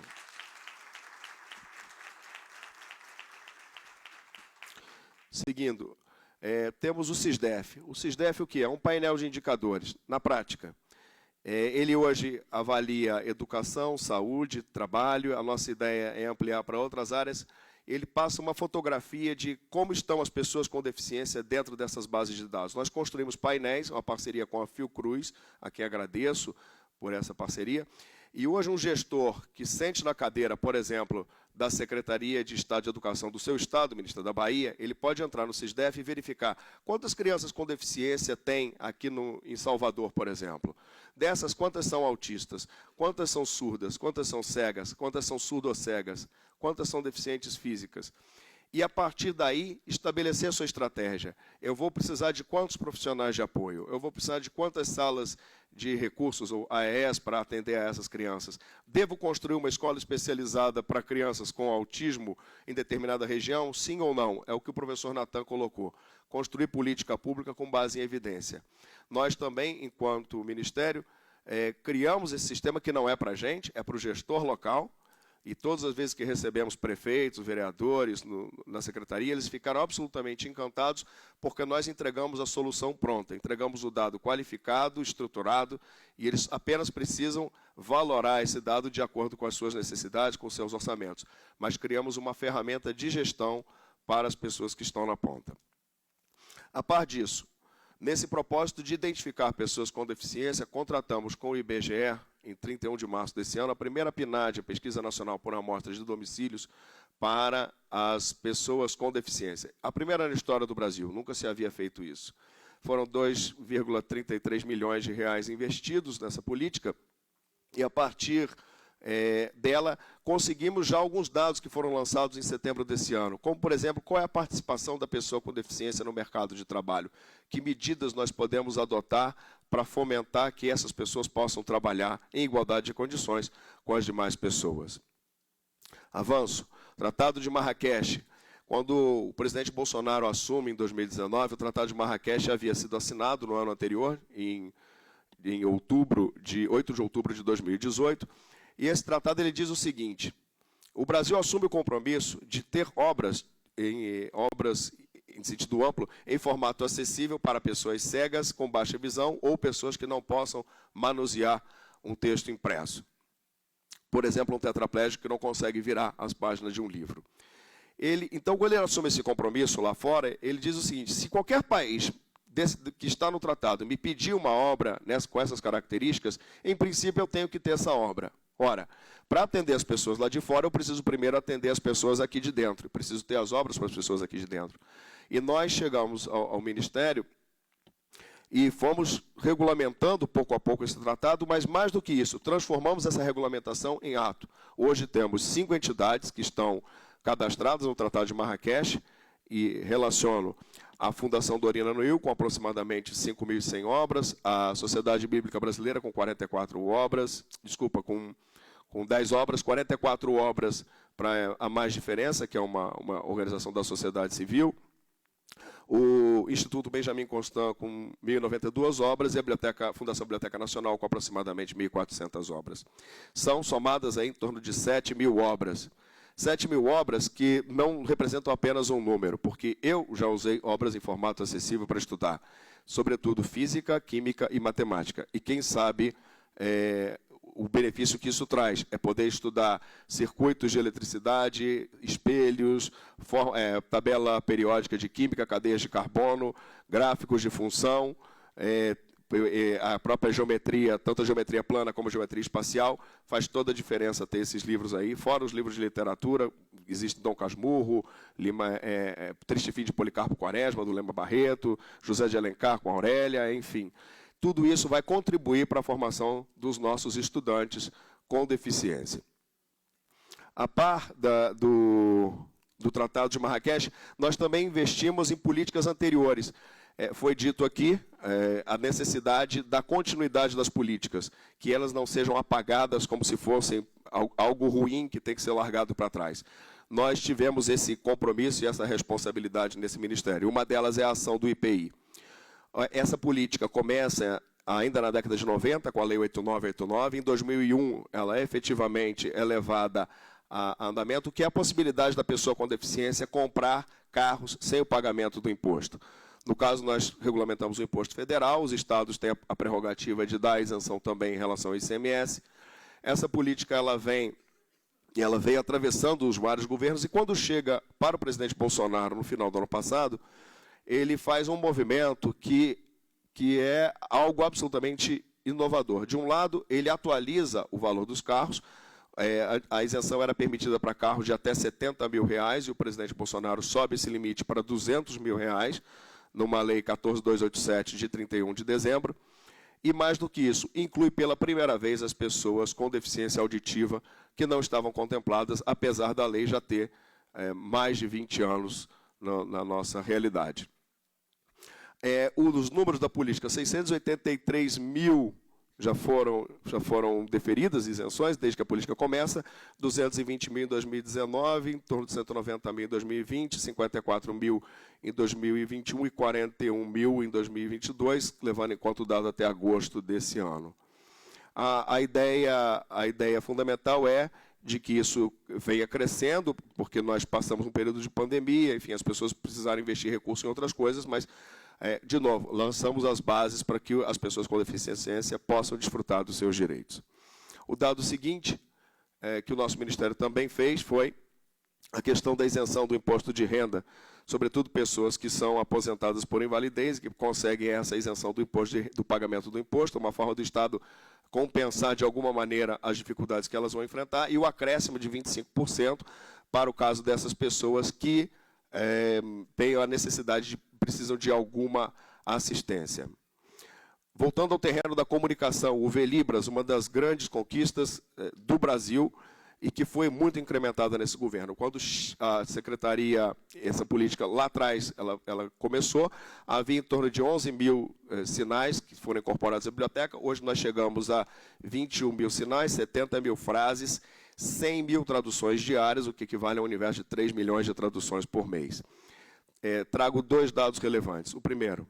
Seguindo, temos o SISDEF. O SISDEF o que é? Um painel de indicadores. Na prática, ele hoje avalia educação, saúde, trabalho. A nossa ideia é ampliar para outras áreas. Ele passa uma fotografia de como estão as pessoas com deficiência dentro dessas bases de dados. Nós construímos painéis, uma parceria com a Fiocruz, a quem agradeço por essa parceria. E hoje um gestor que sente na cadeira, por exemplo, da Secretaria de Estado de Educação do seu estado, ministro da Bahia, ele pode entrar no SISDEF e verificar quantas crianças com deficiência tem aqui em Salvador, por exemplo. Dessas, quantas são autistas, quantas são surdas, quantas são cegas, quantas são surdo-cegas, quantas são deficientes físicas. E, a partir daí, estabelecer a sua estratégia. Eu vou precisar de quantos profissionais de apoio? Eu vou precisar de quantas salas de recursos, ou AES, para atender a essas crianças? Devo construir uma escola especializada para crianças com autismo em determinada região? Sim ou não? É o que o professor Natan colocou. Construir política pública com base em evidência. Nós também, enquanto Ministério, criamos esse sistema que não é para a gente, é para o gestor local. E todas as vezes que recebemos prefeitos, vereadores na secretaria, eles ficaram absolutamente encantados, porque nós entregamos a solução pronta, entregamos o dado qualificado, estruturado, e eles apenas precisam valorar esse dado de acordo com as suas necessidades, com os seus orçamentos. Mas criamos uma ferramenta de gestão para as pessoas que estão na ponta. A par disso, nesse propósito de identificar pessoas com deficiência, contratamos com o IBGE, em 31 de março desse ano, a primeira PNAD, Pesquisa Nacional por Amostras de Domicílios, para as pessoas com deficiência. A primeira na história do Brasil, nunca se havia feito isso. Foram 2,33 milhões de reais investidos nessa política, e a partir dela, conseguimos já alguns dados que foram lançados em setembro desse ano, como, por exemplo, qual é a participação da pessoa com deficiência no mercado de trabalho, que medidas nós podemos adotar para fomentar que essas pessoas possam trabalhar em igualdade de condições com as demais pessoas. Avanço. Tratado de Marrakech. Quando o presidente Bolsonaro assume em 2019, o Tratado de Marrakech havia sido assinado no ano anterior, em 8 de outubro de 2018, e esse tratado ele diz o seguinte: o Brasil assume o compromisso de ter obras em sentido amplo, em formato acessível para pessoas cegas, com baixa visão, ou pessoas que não possam manusear um texto impresso. Por exemplo, um tetraplégico que não consegue virar as páginas de um livro. Então, quando ele assume esse compromisso lá fora, ele diz o seguinte: se qualquer país que está no tratado me pedir uma obra com essas características, em princípio eu tenho que ter essa obra. Ora, para atender as pessoas lá de fora, eu preciso primeiro atender as pessoas aqui de dentro. Eu preciso ter as obras para as pessoas aqui de dentro. E nós chegamos ao Ministério e fomos regulamentando pouco a pouco esse tratado, mas mais do que isso, transformamos essa regulamentação em ato. Hoje temos 5 entidades que estão cadastradas no Tratado de Marrakech, e relaciono a Fundação Dorina Nuil, com aproximadamente 5.100 obras, a Sociedade Bíblica Brasileira, com 44 obras, com 10 obras, 44 obras para a Mais Diferença, que é uma organização da sociedade civil, o Instituto Benjamin Constant, com 1.092 obras, e a Fundação Biblioteca Nacional, com aproximadamente 1.400 obras. São somadas aí em torno de 7.000 obras. 7.000 obras que não representam apenas um número, porque eu já usei obras em formato acessível para estudar, sobretudo física, química e matemática. E quem sabe o benefício que isso traz é poder estudar circuitos de eletricidade, espelhos, tabela periódica de química, cadeias de carbono, gráficos de função, a própria geometria, tanto a geometria plana como a geometria espacial, faz toda a diferença ter esses livros aí, fora os livros de literatura, existe Dom Casmurro, Triste Fim de Policarpo Quaresma, do Lema Barreto, José de Alencar com Aurélia, enfim. Tudo isso vai contribuir para a formação dos nossos estudantes com deficiência. A par do Tratado de Marrakech, nós também investimos em políticas anteriores. Foi dito aqui a necessidade da continuidade das políticas, que elas não sejam apagadas como se fossem algo ruim que tem que ser largado para trás. Nós tivemos esse compromisso e essa responsabilidade nesse ministério. Uma delas é a ação do IPI. Essa política começa ainda na década de 90, com a Lei 8989. Em 2001, ela efetivamente é levada a andamento, que é a possibilidade da pessoa com deficiência comprar carros sem o pagamento do imposto. No caso, nós regulamentamos o imposto federal, os estados têm a prerrogativa de dar a isenção também em relação ao ICMS. Essa política ela veio atravessando os vários governos, e quando chega para o presidente Bolsonaro, no final do ano passado, ele faz um movimento que é algo absolutamente inovador. De um lado, ele atualiza o valor dos carros. A isenção era permitida para carros de até R$70 mil, e o presidente Bolsonaro sobe esse limite para R$200 mil, numa lei 14287 de 31 de dezembro. E mais do que isso, inclui pela primeira vez as pessoas com deficiência auditiva que não estavam contempladas, apesar da lei já ter mais de 20 anos na nossa realidade. Os números da política, 683 mil já foram deferidas isenções desde que a política começa, 220 mil em 2019, em torno de 190 mil em 2020, 54 mil em 2021 e 41 mil em 2022, levando em conta o dado até agosto desse ano. A ideia fundamental é de que isso venha crescendo, porque nós passamos um período de pandemia, enfim, as pessoas precisaram investir recursos em outras coisas, mas de novo, lançamos as bases para que as pessoas com deficiência possam desfrutar dos seus direitos. O dado seguinte, que o nosso Ministério também fez, foi a questão da isenção do imposto de renda, sobretudo pessoas que são aposentadas por invalidez, que conseguem essa isenção do pagamento do imposto, uma forma do Estado compensar de alguma maneira as dificuldades que elas vão enfrentar, e o acréscimo de 25% para o caso dessas pessoas que têm a necessidade precisam de alguma assistência. Voltando ao terreno da comunicação, o VLibras, uma das grandes conquistas do Brasil e que foi muito incrementada nesse governo. Quando a secretaria, essa política lá atrás, ela começou, havia em torno de 11 mil sinais que foram incorporados à biblioteca. Hoje nós chegamos a 21 mil sinais, 70 mil frases, 100 mil traduções diárias, o que equivale a um universo de 3 milhões de traduções por mês. Trago dois dados relevantes. O primeiro,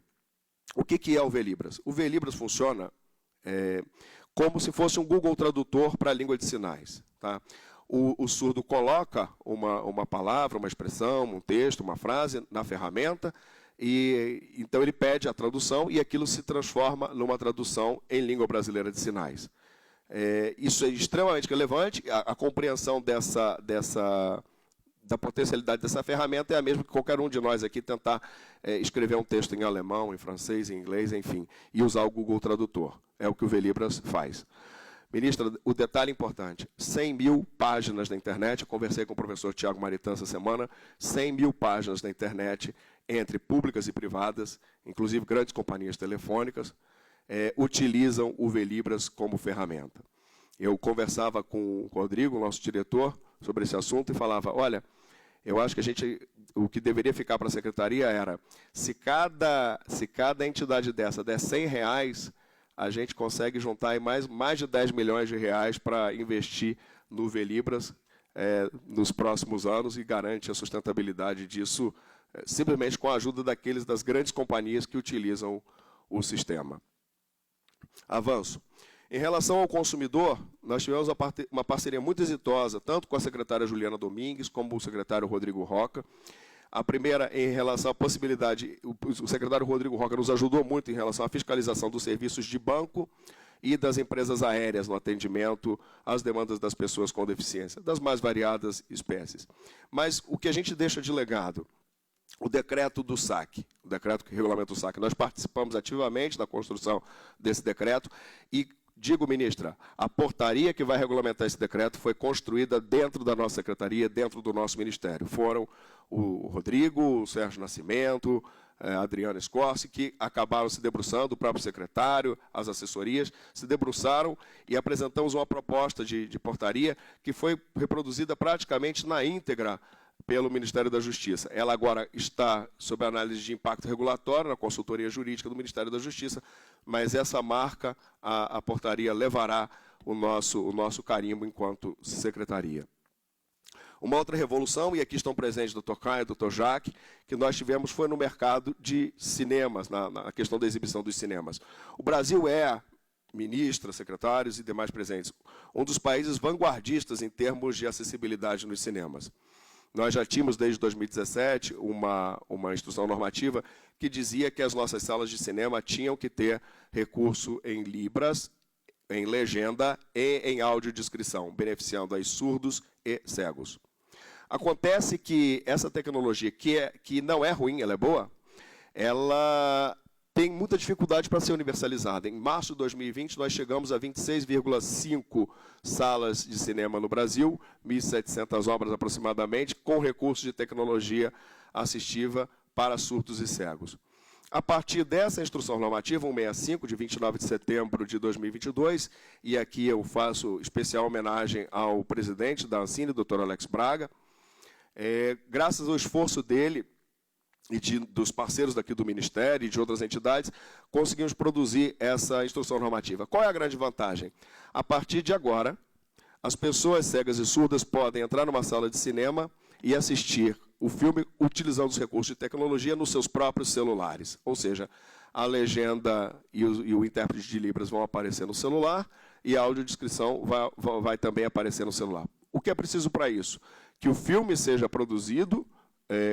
o que é o VLibras? O VLibras funciona como se fosse um Google Tradutor para a língua de sinais. Tá? O surdo coloca uma palavra, uma expressão, um texto, uma frase na ferramenta, e então ele pede a tradução e aquilo se transforma numa tradução em língua brasileira de sinais. Isso é extremamente relevante. A compreensão da potencialidade dessa ferramenta é a mesma que qualquer um de nós aqui tentar escrever um texto em alemão, em francês, em inglês, enfim, e usar o Google Tradutor. É o que o VLibras faz. Ministra, o detalhe importante, 100 mil páginas na internet, eu conversei com o professor Tiago Maritan essa semana, 100 mil páginas na internet, entre públicas e privadas, inclusive grandes companhias telefônicas, utilizam o VLibras como ferramenta. Eu conversava com o Rodrigo, nosso diretor, sobre esse assunto e falava, olha, eu acho que o que deveria ficar para a secretaria era, se cada entidade dessa der R$100, a gente consegue juntar aí mais de 10 milhões de reais para investir no VLibras nos próximos anos e garante a sustentabilidade disso simplesmente com a ajuda das grandes companhias que utilizam o sistema. Avanço. Em relação ao consumidor, nós tivemos uma parceria muito exitosa, tanto com a secretária Juliana Domingues, como o secretário Rodrigo Roca. A primeira, em relação à possibilidade, o secretário Rodrigo Roca nos ajudou muito em relação à fiscalização dos serviços de banco e das empresas aéreas no atendimento às demandas das pessoas com deficiência, das mais variadas espécies. Mas o que a gente deixa de legado? O decreto do SAC, o decreto que regulamenta o SAC. Nós participamos ativamente da construção desse decreto e, digo, ministra, a portaria que vai regulamentar esse decreto foi construída dentro da nossa secretaria, dentro do nosso ministério. Foram o Rodrigo, o Sérgio Nascimento, Adriana Scorsi, que acabaram se debruçando, o próprio secretário, as assessorias, se debruçaram e apresentamos uma proposta de portaria que foi reproduzida praticamente na íntegra pelo Ministério da Justiça. Ela agora está sob análise de impacto regulatório na consultoria jurídica do Ministério da Justiça, mas essa marca, a portaria levará o nosso carimbo enquanto secretaria. Uma outra revolução, e aqui estão presentes o Dr. Caio e o Dr. Jacques, que nós tivemos foi no mercado de cinemas, na questão da exibição dos cinemas. O Brasil é, ministra, secretários e demais presentes, um dos países vanguardistas em termos de acessibilidade nos cinemas. Nós já tínhamos, desde 2017, uma instrução normativa que dizia que as nossas salas de cinema tinham que ter recurso em libras, em legenda e em audiodescrição, beneficiando aí surdos e cegos. Acontece que essa tecnologia, que não é ruim, ela é boa, ela tem muita dificuldade para ser universalizada. Em março de 2020, nós chegamos a 26,5 salas de cinema no Brasil, 1.700 obras aproximadamente, com recursos de tecnologia assistiva para surdos e cegos. A partir dessa instrução normativa 165, de 29 de setembro de 2022, e aqui eu faço especial homenagem ao presidente da Ancine, Dr. Alex Braga, graças ao esforço dele e dos parceiros daqui do Ministério e de outras entidades, conseguimos produzir essa instrução normativa. Qual é a grande vantagem? A partir de agora, as pessoas cegas e surdas podem entrar numa sala de cinema e assistir o filme utilizando os recursos de tecnologia nos seus próprios celulares. Ou seja, a legenda e o intérprete de Libras vão aparecer no celular e a audiodescrição vai também aparecer no celular. O que é preciso para isso? Que o filme seja produzido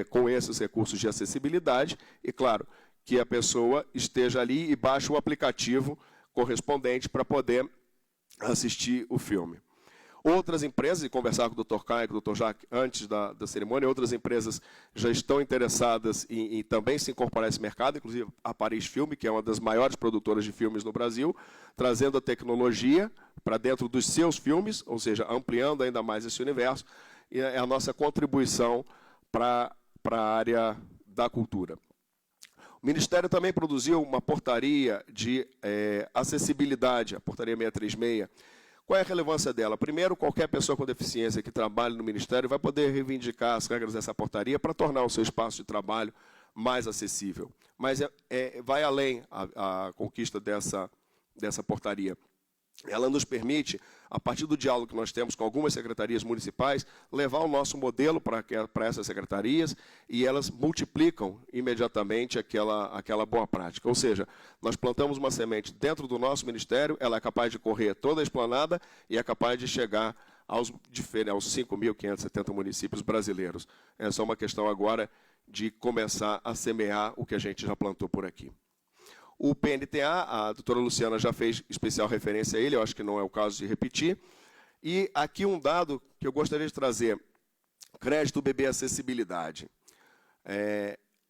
com esses recursos de acessibilidade e, claro, que a pessoa esteja ali e baixe o aplicativo correspondente para poder assistir o filme. Outras empresas, e conversar com o Dr. Caio e com o Dr. Jacques antes da cerimônia, outras empresas já estão interessadas em também se incorporar a esse mercado, inclusive a Paris Filme, que é uma das maiores produtoras de filmes no Brasil, trazendo a tecnologia para dentro dos seus filmes, ou seja, ampliando ainda mais esse universo, e é a nossa contribuição para a área da cultura. O Ministério também produziu uma portaria de acessibilidade, a portaria 636. Qual é a relevância dela? Primeiro, qualquer pessoa com deficiência que trabalhe no Ministério vai poder reivindicar as regras dessa portaria para tornar o seu espaço de trabalho mais acessível. Mas vai além a conquista dessa portaria. Ela nos permite, a partir do diálogo que nós temos com algumas secretarias municipais, levar o nosso modelo para essas secretarias e elas multiplicam imediatamente aquela boa prática. Ou seja, nós plantamos uma semente dentro do nosso ministério, ela é capaz de correr toda a esplanada e é capaz de chegar aos 5.570 municípios brasileiros. É só uma questão agora de começar a semear o que a gente já plantou por aqui. O PNTA, a doutora Luciana já fez especial referência a ele, eu acho que não é o caso de repetir. E aqui um dado que eu gostaria de trazer, crédito bebê acessibilidade.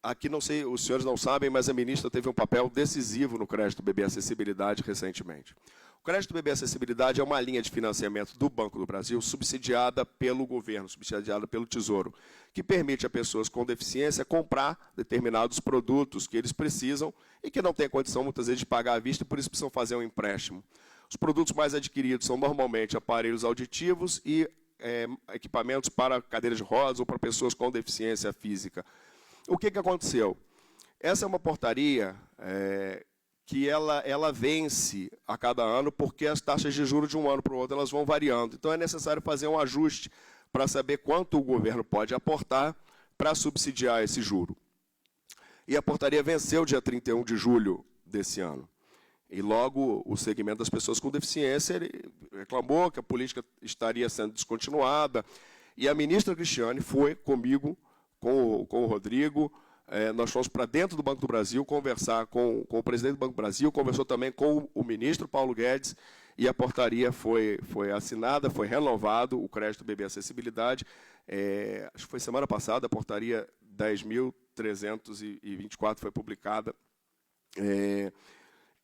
Aqui, não sei, os senhores não sabem, mas a ministra teve um papel decisivo no crédito bebê acessibilidade recentemente. O crédito bebê acessibilidade é uma linha de financiamento do Banco do Brasil subsidiada pelo governo, subsidiada pelo Tesouro, que permite a pessoas com deficiência comprar determinados produtos que eles precisam e que não têm condição, muitas vezes, de pagar à vista e por isso precisam fazer um empréstimo. Os produtos mais adquiridos são normalmente aparelhos auditivos e equipamentos para cadeiras de rodas ou para pessoas com deficiência física. O que aconteceu? Essa é uma portaria que ela vence a cada ano, porque as taxas de juros de um ano para o outro elas vão variando. Então é necessário fazer um ajuste para saber quanto o governo pode aportar para subsidiar esse juro. E a portaria venceu dia 31 de julho desse ano. E logo o segmento das pessoas com deficiência reclamou que a política estaria sendo descontinuada. E a ministra Cristiane foi comigo, com o Rodrigo, nós fomos para dentro do Banco do Brasil conversar com o presidente do Banco do Brasil, conversou também com o ministro Paulo Guedes, e a portaria foi assinada, foi renovado o crédito bebê acessibilidade. Acho que foi semana passada, a portaria 10.324 foi publicada,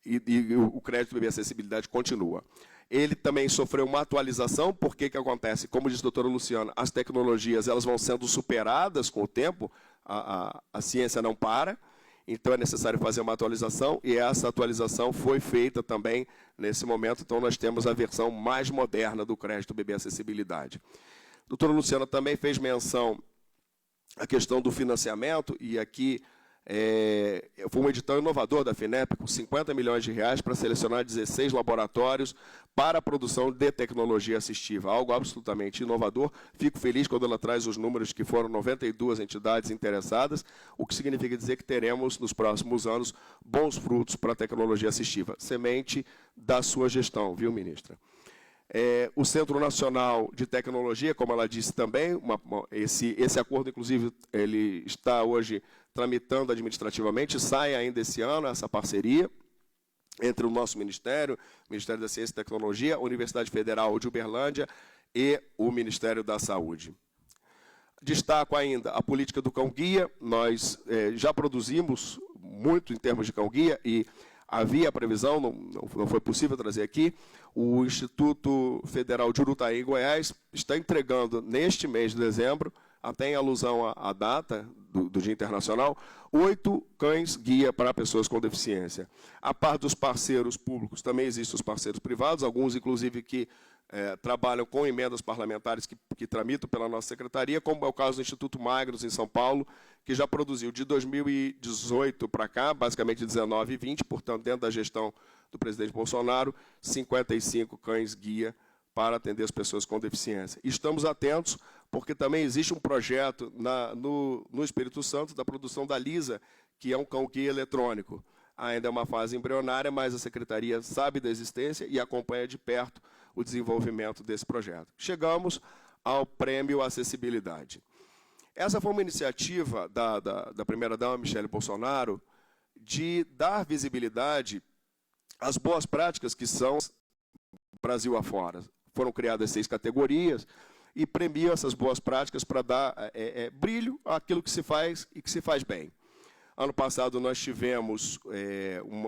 e o crédito bebê acessibilidade continua. Ele também sofreu uma atualização, porque que acontece? Como diz a doutora Luciana, as tecnologias elas vão sendo superadas com o tempo, a ciência não para, então é necessário fazer uma atualização, e essa atualização foi feita também nesse momento, então nós temos a versão mais moderna do crédito BB Acessibilidade. A doutora Luciana também fez menção à questão do financiamento, e aqui foi um edital inovador da FINEP, com 50 milhões de reais para selecionar 16 laboratórios para a produção de tecnologia assistiva, algo absolutamente inovador. Fico feliz quando ela traz os números que foram 92 entidades interessadas, o que significa dizer que teremos, nos próximos anos, bons frutos para a tecnologia assistiva. Semente da sua gestão, viu, ministra? O Centro Nacional de Tecnologia, como ela disse também, esse acordo, inclusive, ele está hoje tramitando administrativamente, sai ainda esse ano essa parceria entre o nosso Ministério, o Ministério da Ciência e Tecnologia, a Universidade Federal de Uberlândia e o Ministério da Saúde. Destaco ainda a política do cão-guia. Nós já produzimos muito em termos de cão-guia e havia a previsão, não foi possível trazer aqui, o Instituto Federal de Urutaí, em Goiás, está entregando neste mês de dezembro, até em alusão à data do Dia Internacional, 8 cães-guia para pessoas com deficiência. A par dos parceiros públicos, também existem os parceiros privados, alguns, inclusive, que trabalham com emendas parlamentares que tramitam pela nossa secretaria, como é o caso do Instituto Magros, em São Paulo, que já produziu de 2018 para cá, basicamente 19 e 20, portanto, dentro da gestão do presidente Bolsonaro, 55 cães-guia para atender as pessoas com deficiência. E estamos atentos, porque também existe um projeto no Espírito Santo da produção da Lisa, que é um cão-guia eletrônico. Ainda é uma fase embrionária, mas a Secretaria sabe da existência e acompanha de perto o desenvolvimento desse projeto. Chegamos ao Prêmio Acessibilidade. Essa foi uma iniciativa da primeira-dama, Michele Bolsonaro, de dar visibilidade às boas práticas que são Brasil afora. Foram criadas 6 categorias e premiam essas boas práticas para dar brilho àquilo que se faz e que se faz bem. Ano passado nós tivemos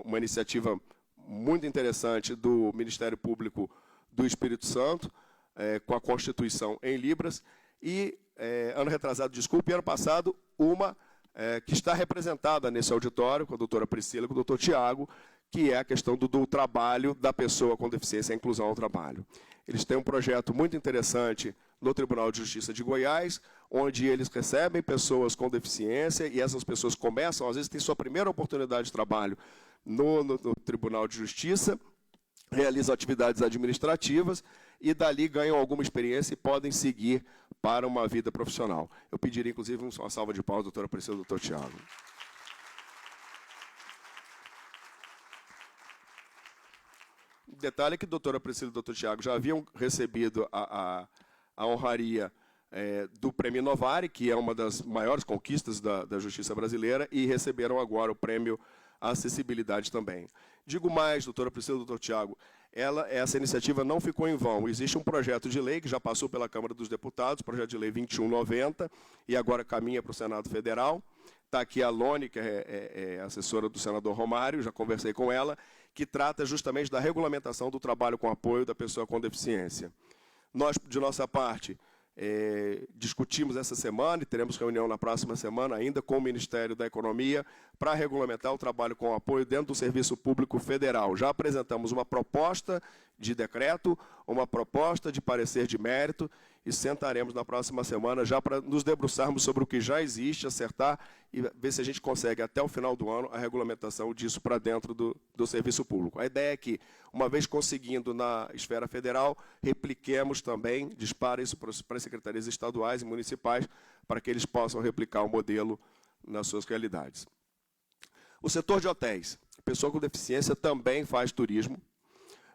uma iniciativa muito interessante do Ministério Público do Espírito Santo, com a Constituição em Libras, e ano retrasado, desculpe, ano passado, uma que está representada nesse auditório, com a doutora Priscila e com o doutor Tiago, que é a questão do trabalho da pessoa com deficiência, a inclusão ao trabalho. Eles têm um projeto muito interessante no Tribunal de Justiça de Goiás, onde eles recebem pessoas com deficiência e essas pessoas começam, às vezes, têm sua primeira oportunidade de trabalho no Tribunal de Justiça, realizam atividades administrativas e dali ganham alguma experiência e podem seguir para uma vida profissional. Eu pediria, inclusive, uma salva de palmas, doutora Priscila e doutor Tiago. Detalhe que a doutora Priscila e o doutor Tiago já haviam recebido a honraria do Prêmio Novari, que é uma das maiores conquistas da justiça brasileira, e receberam agora o Prêmio Acessibilidade também. Digo mais, doutora Priscila e doutor Tiago, essa iniciativa não ficou em vão. Existe um projeto de lei que já passou pela Câmara dos Deputados, projeto de lei 2190, e agora caminha para o Senado Federal. Está aqui a Lone, que é assessora do senador Romário, já conversei com ela, que trata justamente da regulamentação do trabalho com apoio da pessoa com deficiência. Nós, de nossa parte, discutimos essa semana e teremos reunião na próxima semana ainda com o Ministério da Economia para regulamentar o trabalho com apoio dentro do Serviço Público Federal. Já apresentamos uma proposta de decreto, uma proposta de parecer de mérito e sentaremos na próxima semana já para nos debruçarmos sobre o que já existe, acertar e ver se a gente consegue até o final do ano a regulamentação disso para dentro do serviço público. A ideia é que, uma vez conseguindo na esfera federal, repliquemos também, dispara isso para as secretarias estaduais e municipais, para que eles possam replicar o modelo nas suas realidades. O setor de hotéis, a pessoa com deficiência também faz turismo,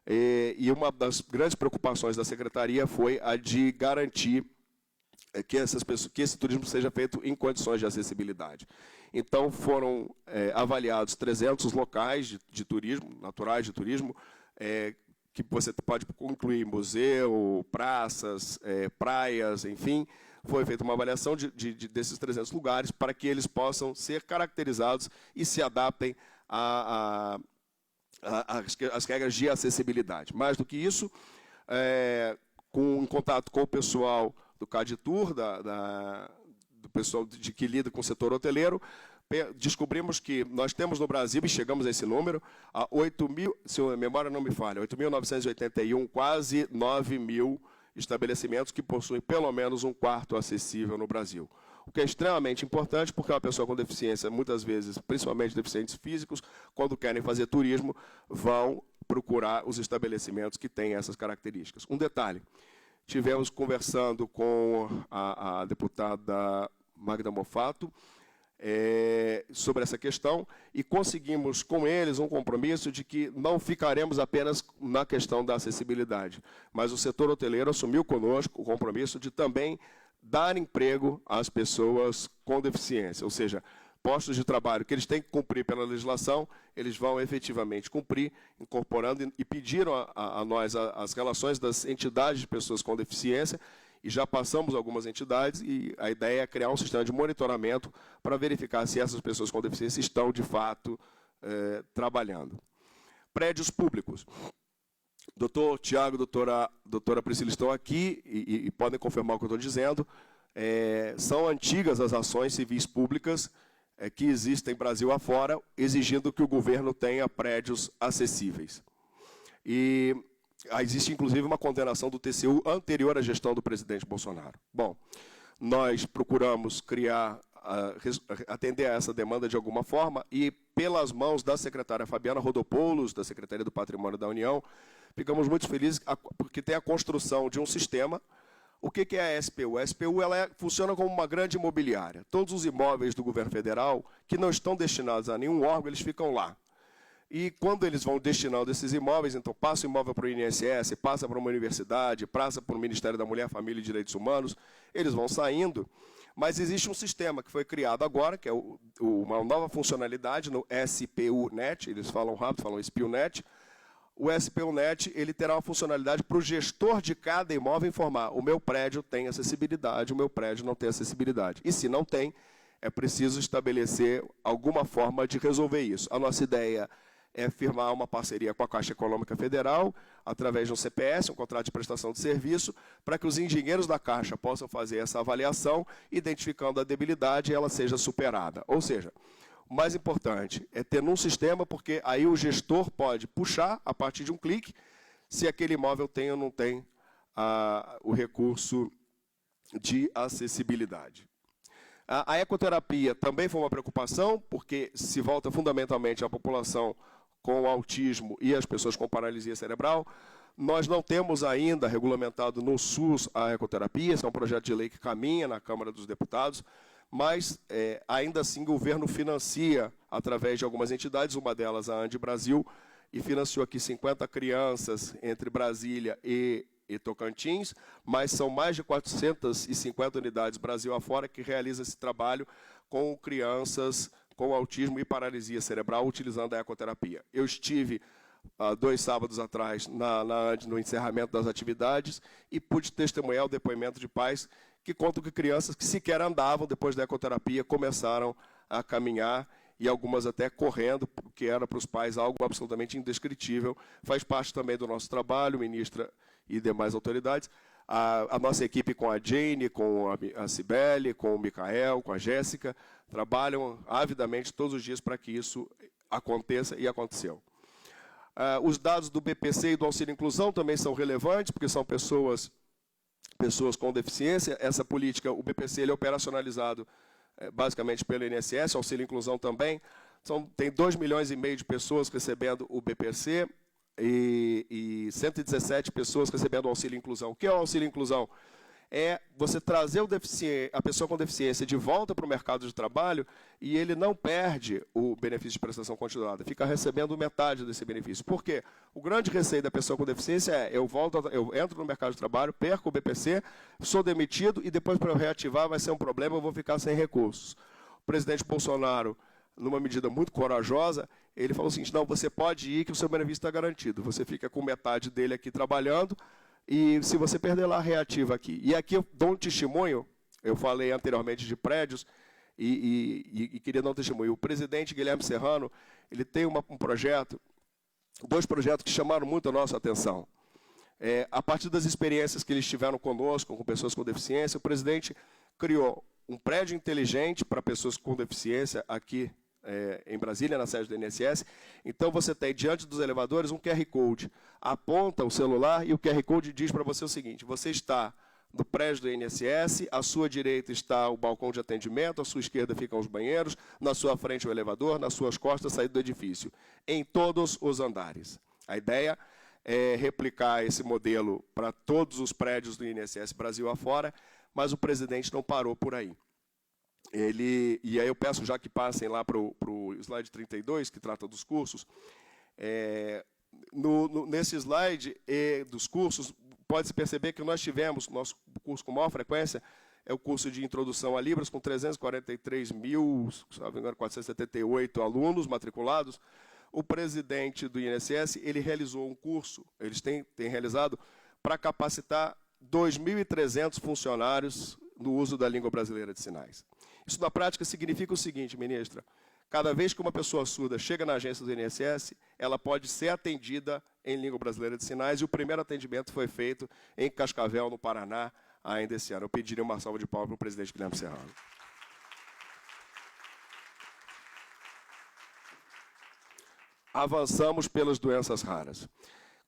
e uma das grandes preocupações da secretaria foi a de garantir que esse turismo seja feito em condições de acessibilidade. Então, foram avaliados 300 locais de turismo, naturais de turismo, que você pode incluir museu, praças, praias, enfim. Foi feita uma avaliação desses 300 lugares para que eles possam ser caracterizados e se adaptem às regras de acessibilidade. Mais do que isso, em contato com o pessoal do CADTUR, do pessoal que lida com o setor hoteleiro, descobrimos que nós temos no Brasil, e chegamos a esse número, a 8.000, se a memória não me falha, 8.981, quase 9.000 estabelecimentos que possuem pelo menos um quarto acessível no Brasil. O que é extremamente importante, porque uma pessoa com deficiência, muitas vezes, principalmente deficientes físicos, quando querem fazer turismo, vão procurar os estabelecimentos que têm essas características. Um detalhe, tivemos conversando com a deputada Magda Mofato sobre essa questão e conseguimos com eles um compromisso de que não ficaremos apenas na questão da acessibilidade, mas o setor hoteleiro assumiu conosco o compromisso de também dar emprego às pessoas com deficiência, ou seja, postos de trabalho que eles têm que cumprir pela legislação, eles vão efetivamente cumprir, incorporando e pediram a nós as relações das entidades de pessoas com deficiência, e já passamos algumas entidades, e a ideia é criar um sistema de monitoramento para verificar se essas pessoas com deficiência estão, de fato, trabalhando. Prédios públicos. Doutor Tiago, doutora Priscila estão aqui e podem confirmar o que eu estou dizendo. São antigas as ações civis públicas que existem Brasil afora, exigindo que o governo tenha prédios acessíveis. E existe, inclusive, uma condenação do TCU anterior à gestão do presidente Bolsonaro. Bom, nós procuramos atender a essa demanda de alguma forma e, pelas mãos da secretária Fabiana Rodopoulos, da Secretaria do Patrimônio da União, ficamos muito felizes porque tem a construção de um sistema. O que é a SPU? A SPU funciona como uma grande imobiliária. Todos os imóveis do governo federal que não estão destinados a nenhum órgão, eles ficam lá. E quando eles vão destinando esses imóveis, então passa o imóvel para o INSS, passa para uma universidade, passa para o Ministério da Mulher, Família e Direitos Humanos, eles vão saindo. Mas existe um sistema que foi criado agora, que é uma nova funcionalidade no SPU-Net, eles falam rápido, falam SPU-Net. O SPU-Net ele terá uma funcionalidade para o gestor de cada imóvel informar: o meu prédio tem acessibilidade, o meu prédio não tem acessibilidade. E se não tem, é preciso estabelecer alguma forma de resolver isso. A nossa ideia é firmar uma parceria com a Caixa Econômica Federal, através de um CPS, um contrato de prestação de serviço, para que os engenheiros da Caixa possam fazer essa avaliação, identificando a debilidade e ela seja superada. Ou seja, o mais importante é ter num sistema, porque aí o gestor pode puxar, a partir de um clique, se aquele imóvel tem ou não tem o recurso de acessibilidade. A ecoterapia também foi uma preocupação, porque se volta fundamentalmente à população com autismo e as pessoas com paralisia cerebral. Nós não temos ainda regulamentado no SUS a ecoterapia, esse é um projeto de lei que caminha na Câmara dos Deputados, mas ainda assim o governo financia através de algumas entidades, uma delas a Andi Brasil, e financiou aqui 50 crianças entre Brasília e Tocantins, mas são mais de 450 unidades Brasil afora que realizam esse trabalho com crianças com autismo e paralisia cerebral utilizando a ecoterapia. Eu estive 2 sábados atrás no encerramento das atividades e pude testemunhar o depoimento de pais que contam que crianças que sequer andavam depois da ecoterapia começaram a caminhar e algumas até correndo, que era para os pais algo absolutamente indescritível. Faz parte também do nosso trabalho, ministra e demais autoridades. A nossa equipe com a Jane, com a Cibele, com o Micael, com a Jéssica, trabalham avidamente todos os dias para que isso aconteça e aconteceu. Os dados do BPC e do Auxílio Inclusão também são relevantes, porque são pessoas com deficiência. Essa política, o BPC, ele é operacionalizado basicamente pelo INSS, o Auxílio Inclusão também. Tem 2,5 milhões de pessoas recebendo o BPC e 117 pessoas recebendo o Auxílio Inclusão. O que é o Auxílio Inclusão? É você trazer a pessoa com deficiência de volta para o mercado de trabalho e ele não perde o benefício de prestação continuada, fica recebendo metade desse benefício. Por quê? O grande receio da pessoa com deficiência é: eu entro no mercado de trabalho, perco o BPC, sou demitido e depois para eu reativar vai ser um problema, eu vou ficar sem recursos. O presidente Bolsonaro, numa medida muito corajosa, ele falou o seguinte: não, você pode ir que o seu benefício está garantido, você fica com metade dele aqui trabalhando, e se você perder lá, reativa aqui. E aqui eu dou um testemunho, eu falei anteriormente de prédios, e queria dar um testemunho. O presidente Guilherme Serrano, ele tem um projeto, 2 projetos que chamaram muito a nossa atenção. A partir das experiências que eles tiveram conosco, com pessoas com deficiência, o presidente criou um prédio inteligente para pessoas com deficiência aqui em Brasília, na sede do INSS. Então, você tem, diante dos elevadores, um QR Code. Aponta o celular e o QR Code diz para você o seguinte: você está no prédio do INSS, à sua direita está o balcão de atendimento, à sua esquerda ficam os banheiros, na sua frente o elevador, nas suas costas a saída do edifício, em todos os andares. A ideia é replicar esse modelo para todos os prédios do INSS Brasil afora, mas o presidente não parou por aí. E aí eu peço já que passem lá para o slide 32, que trata dos cursos. Nesse slide dos cursos, pode-se perceber que nós tivemos, nosso curso com maior frequência, é o curso de Introdução a Libras, com 343.478 alunos matriculados. O presidente do INSS, ele realizou um curso, eles têm realizado, para capacitar 2.300 funcionários no uso da língua brasileira de sinais. Isso, na prática, significa o seguinte, ministra: cada vez que uma pessoa surda chega na agência do INSS, ela pode ser atendida em língua brasileira de sinais, e o primeiro atendimento foi feito em Cascavel, no Paraná, ainda esse ano. Eu pediria uma salva de palmas para o presidente Guilherme Serrano. Avançamos pelas doenças raras.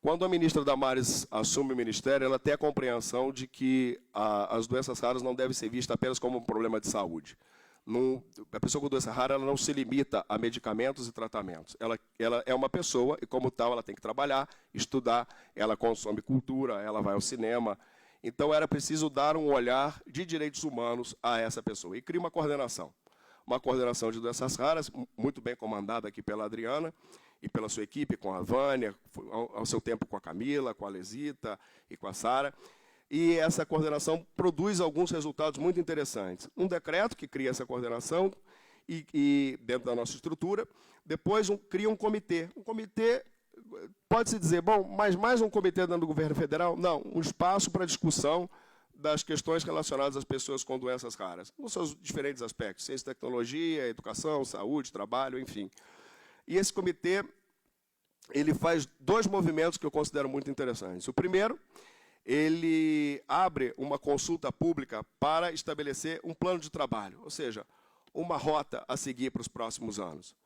Quando a ministra Damares assume o ministério, ela tem a compreensão de que as doenças raras não devem ser vistas apenas como um problema de saúde. A pessoa com doença rara ela não se limita a medicamentos e tratamentos. Ela é uma pessoa e, como tal, ela tem que trabalhar, estudar, ela consome cultura, ela vai ao cinema. Então, era preciso dar um olhar de direitos humanos a essa pessoa. E cria uma coordenação de doenças raras, muito bem comandada aqui pela Adriana, e pela sua equipe, com a Vânia, ao seu tempo com a Camila, com a Lesita e com a Sara. E essa coordenação produz alguns resultados muito interessantes. Um decreto que cria essa coordenação e dentro da nossa estrutura. Depois cria um comitê. Um comitê, pode-se dizer, bom, mas mais um comitê dentro do governo federal? Não, um espaço para discussão das questões relacionadas às pessoas com doenças raras, nos seus diferentes aspectos: ciência, tecnologia, educação, saúde, trabalho, enfim. E esse comitê, ele faz dois movimentos que eu considero muito interessantes. O primeiro, ele abre uma consulta pública para estabelecer um plano de trabalho, ou seja, uma rota a seguir para os próximos anos.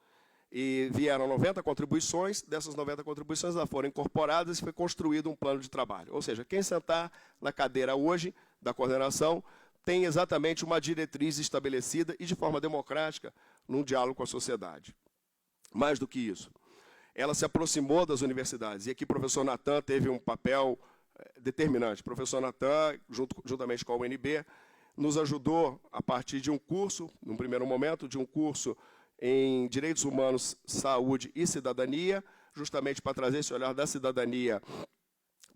E vieram 90 contribuições, dessas 90 contribuições já foram incorporadas e foi construído um plano de trabalho. Ou seja, quem sentar na cadeira hoje da coordenação tem exatamente uma diretriz estabelecida e de forma democrática num diálogo com a sociedade. Mais do que isso, ela se aproximou das universidades, e aqui o professor Natan teve um papel determinante. O professor Natan, juntamente com a UNB, nos ajudou a partir de um curso, num primeiro momento, de um curso em Direitos Humanos, Saúde e Cidadania, justamente para trazer esse olhar da cidadania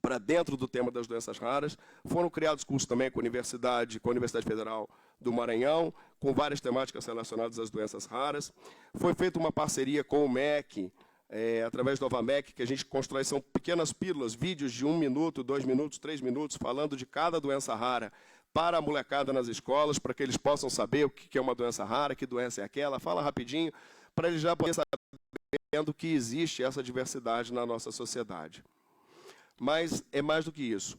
para dentro do tema das doenças raras. Foram criados cursos também com a Universidade Federal do Maranhão, com várias temáticas relacionadas às doenças raras. Foi feita uma parceria com o MEC, através do Novamec, que a gente constrói, são pequenas pílulas, vídeos de 1 minuto, 2 minutos, 3 minutos, falando de cada doença rara para a molecada nas escolas, para que eles possam saber o que é uma doença rara, que doença é aquela, fala rapidinho, para eles já poderem sabendo que existe essa diversidade na nossa sociedade. Mas é mais do que isso.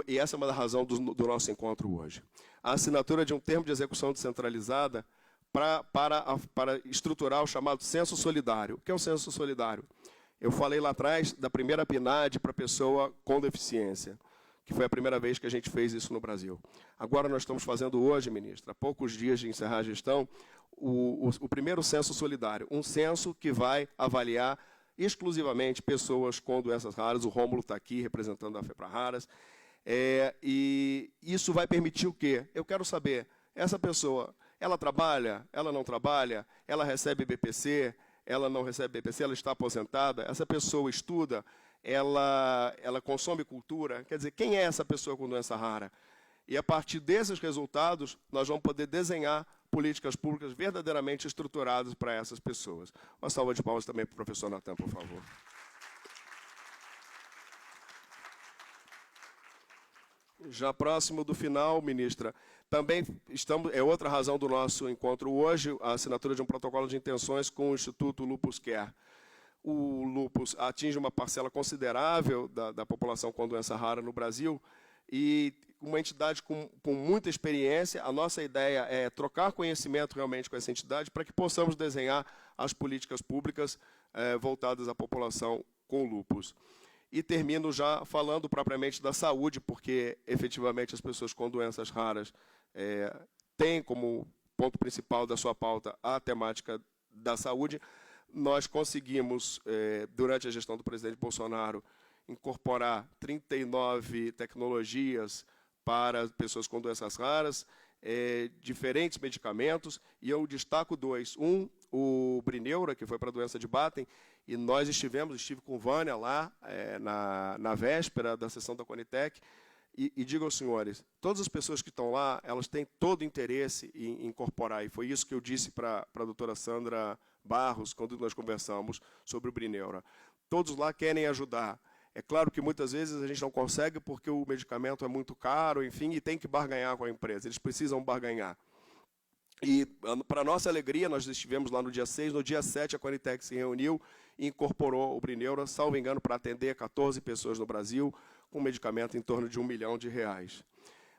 E essa é uma razão do nosso encontro hoje. A assinatura de um termo de execução descentralizada para estruturar o chamado censo solidário. O que é o censo solidário? Eu falei lá atrás da primeira PNAD para pessoa com deficiência, que foi a primeira vez que a gente fez isso no Brasil. Agora nós estamos fazendo hoje, ministra, há poucos dias de encerrar a gestão, o primeiro censo solidário, um censo que vai avaliar exclusivamente pessoas com doenças raras. O Rômulo está aqui representando a FEPRA-Raras. E isso vai permitir o quê? Eu quero saber, essa pessoa, ela trabalha, ela não trabalha, ela recebe BPC, ela não recebe BPC, ela está aposentada, essa pessoa estuda, ela consome cultura. Quer dizer, quem é essa pessoa com doença rara? E a partir desses resultados, nós vamos poder desenhar políticas públicas verdadeiramente estruturadas para essas pessoas. Uma salva de palmas também para o professor Natan, por favor. Já próximo do final, ministra, também é outra razão do nosso encontro hoje, a assinatura de um protocolo de intenções com o Instituto Lupus Care. O lupus atinge uma parcela considerável da população com doença rara no Brasil, e uma entidade com muita experiência. A nossa ideia é trocar conhecimento realmente com essa entidade para que possamos desenhar as políticas públicas voltadas à população com lúpus. E termino já falando propriamente da saúde, porque, efetivamente, as pessoas com doenças raras têm como ponto principal da sua pauta a temática da saúde. Nós conseguimos, durante a gestão do presidente Bolsonaro, incorporar 39 tecnologias para pessoas com doenças raras, diferentes medicamentos, e eu destaco dois. O Brineura, que foi para a doença de Batten, e nós estive com Vânia lá, na véspera da sessão da Conitec, e digo aos senhores, todas as pessoas que estão lá, elas têm todo interesse em incorporar, e foi isso que eu disse para a doutora Sandra Barros, quando nós conversamos sobre o Brineura. Todos lá querem ajudar. É claro que muitas vezes a gente não consegue porque o medicamento é muito caro, enfim, e tem que barganhar com a empresa. Eles precisam barganhar. E, para nossa alegria, nós estivemos lá no dia 6, no dia 7 a Conitec se reuniu e incorporou o Brineura, salvo engano, para atender 14 pessoas no Brasil, com um medicamento em torno de R$1 milhão.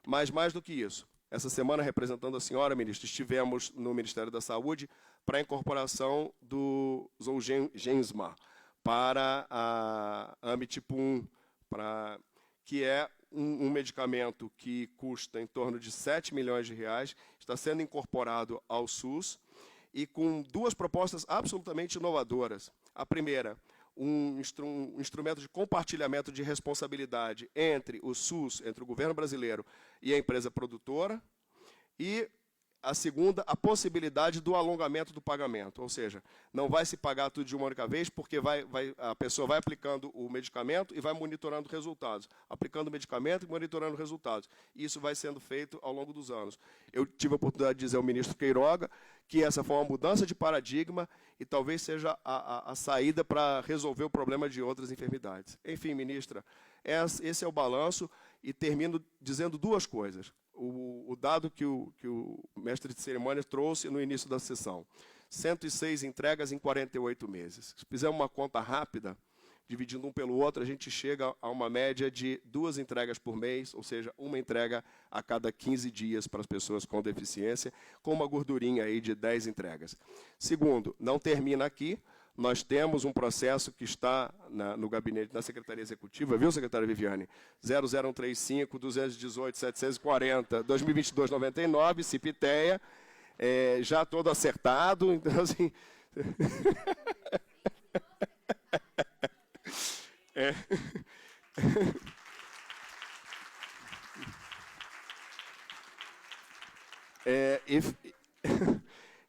Mas, mais do que isso, essa semana, representando a senhora, ministra, estivemos no Ministério da Saúde para a incorporação do Zolgensma para a AME tipo 1, que é um medicamento que custa em torno de R$7 milhões, está sendo incorporado ao SUS, e com duas propostas absolutamente inovadoras. A primeira, um instrumento de compartilhamento de responsabilidade entre o SUS, entre o governo brasileiro e a empresa produtora, e a segunda, a possibilidade do alongamento do pagamento, ou seja, não vai se pagar tudo de uma única vez, porque a pessoa vai aplicando o medicamento e vai monitorando resultados, aplicando o medicamento e monitorando resultados. Isso vai sendo feito ao longo dos anos. Eu tive a oportunidade de dizer ao ministro Queiroga que essa foi uma mudança de paradigma e talvez seja a saída para resolver o problema de outras enfermidades. Enfim, ministra, esse é o balanço, e termino dizendo duas coisas. O dado que o mestre de cerimônia trouxe no início da sessão. 106 entregas em 48 meses. Se fizer uma conta rápida, dividindo um pelo outro, a gente chega a uma média de 2 entregas por mês, ou seja, uma entrega a cada 15 dias para as pessoas com deficiência, com uma gordurinha aí de 10 entregas. Segundo, não termina aqui. Nós temos um processo que está no gabinete da Secretaria Executiva, viu, secretária Viviane? 00135, 218, 740, 2022-99, CIPTEA, já todo acertado, então, assim...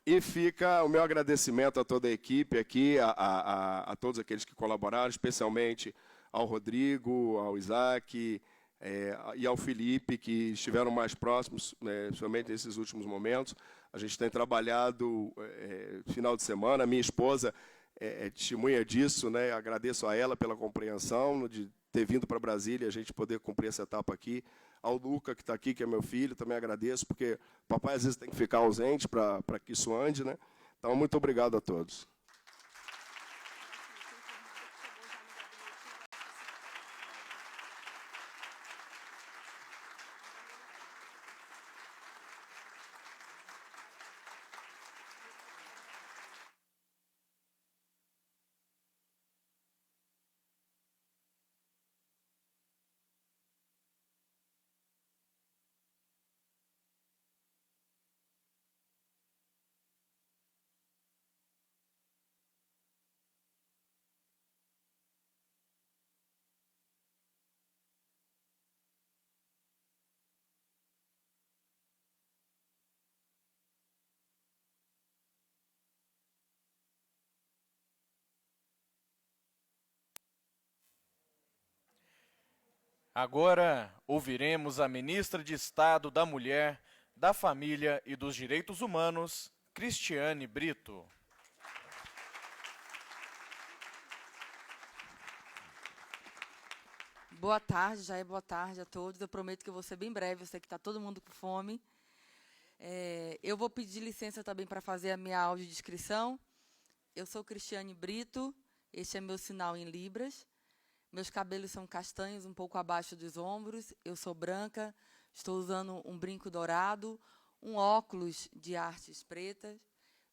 E fica o meu agradecimento a toda a equipe aqui, a todos aqueles que colaboraram, especialmente ao Rodrigo, ao Isaac e ao Felipe, que estiveram mais próximos, principalmente nesses últimos momentos. A gente tem trabalhado final de semana, minha esposa é testemunha disso, né? Agradeço a ela pela compreensão de ter vindo para Brasília e a gente poder cumprir essa etapa aqui. Ao Luca, que está aqui, que é meu filho, também agradeço, porque o papai às vezes tem que ficar ausente para que isso ande, né? Então, muito obrigado a todos. Agora ouviremos a ministra de Estado da Mulher, da Família e dos Direitos Humanos, Cristiane Brito. Boa tarde, já é boa tarde a todos. Eu prometo que eu vou ser bem breve, eu sei que está todo mundo com fome. Eu vou pedir licença também para fazer a minha audiodescrição. Eu sou Cristiane Brito, este é meu sinal em Libras. Meus cabelos são castanhos, um pouco abaixo dos ombros. Eu sou branca, estou usando um brinco dourado, um óculos de artes pretas,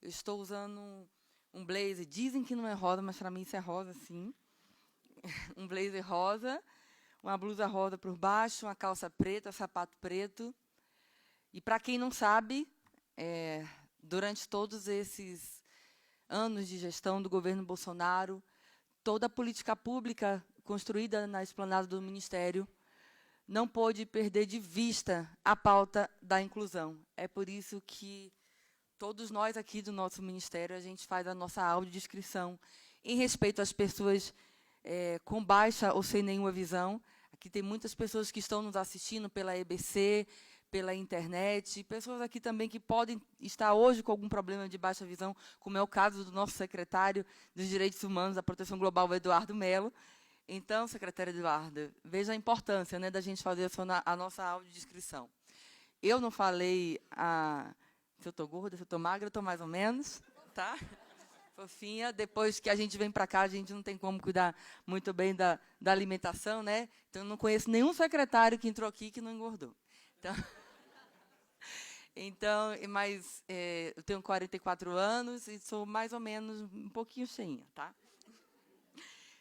eu estou usando um blazer, dizem que não é rosa, mas para mim isso é rosa, sim. Um blazer rosa, uma blusa rosa por baixo, uma calça preta, sapato preto. E, para quem não sabe, durante todos esses anos de gestão do governo Bolsonaro, toda a política pública construída na esplanada do Ministério não pôde perder de vista a pauta da inclusão. É por isso que todos nós aqui do nosso Ministério, a gente faz a nossa audiodescrição em respeito às pessoas com baixa ou sem nenhuma visão. Aqui tem muitas pessoas que estão nos assistindo pela EBC, pela internet, pessoas aqui também que podem estar hoje com algum problema de baixa visão, como é o caso do nosso secretário dos Direitos Humanos da Proteção Global, o Eduardo Mello. Então, secretário Eduardo, veja a importância, né, da gente fazer a nossa audiodescrição. Eu não falei se eu estou gorda, se eu estou magra, eu estou mais ou menos, tá? Fofinha. Depois que a gente vem para cá, a gente não tem como cuidar muito bem da alimentação, né? Então, eu não conheço nenhum secretário que entrou aqui que não engordou. Mas eu tenho 44 anos e sou mais ou menos um pouquinho cheinha, tá?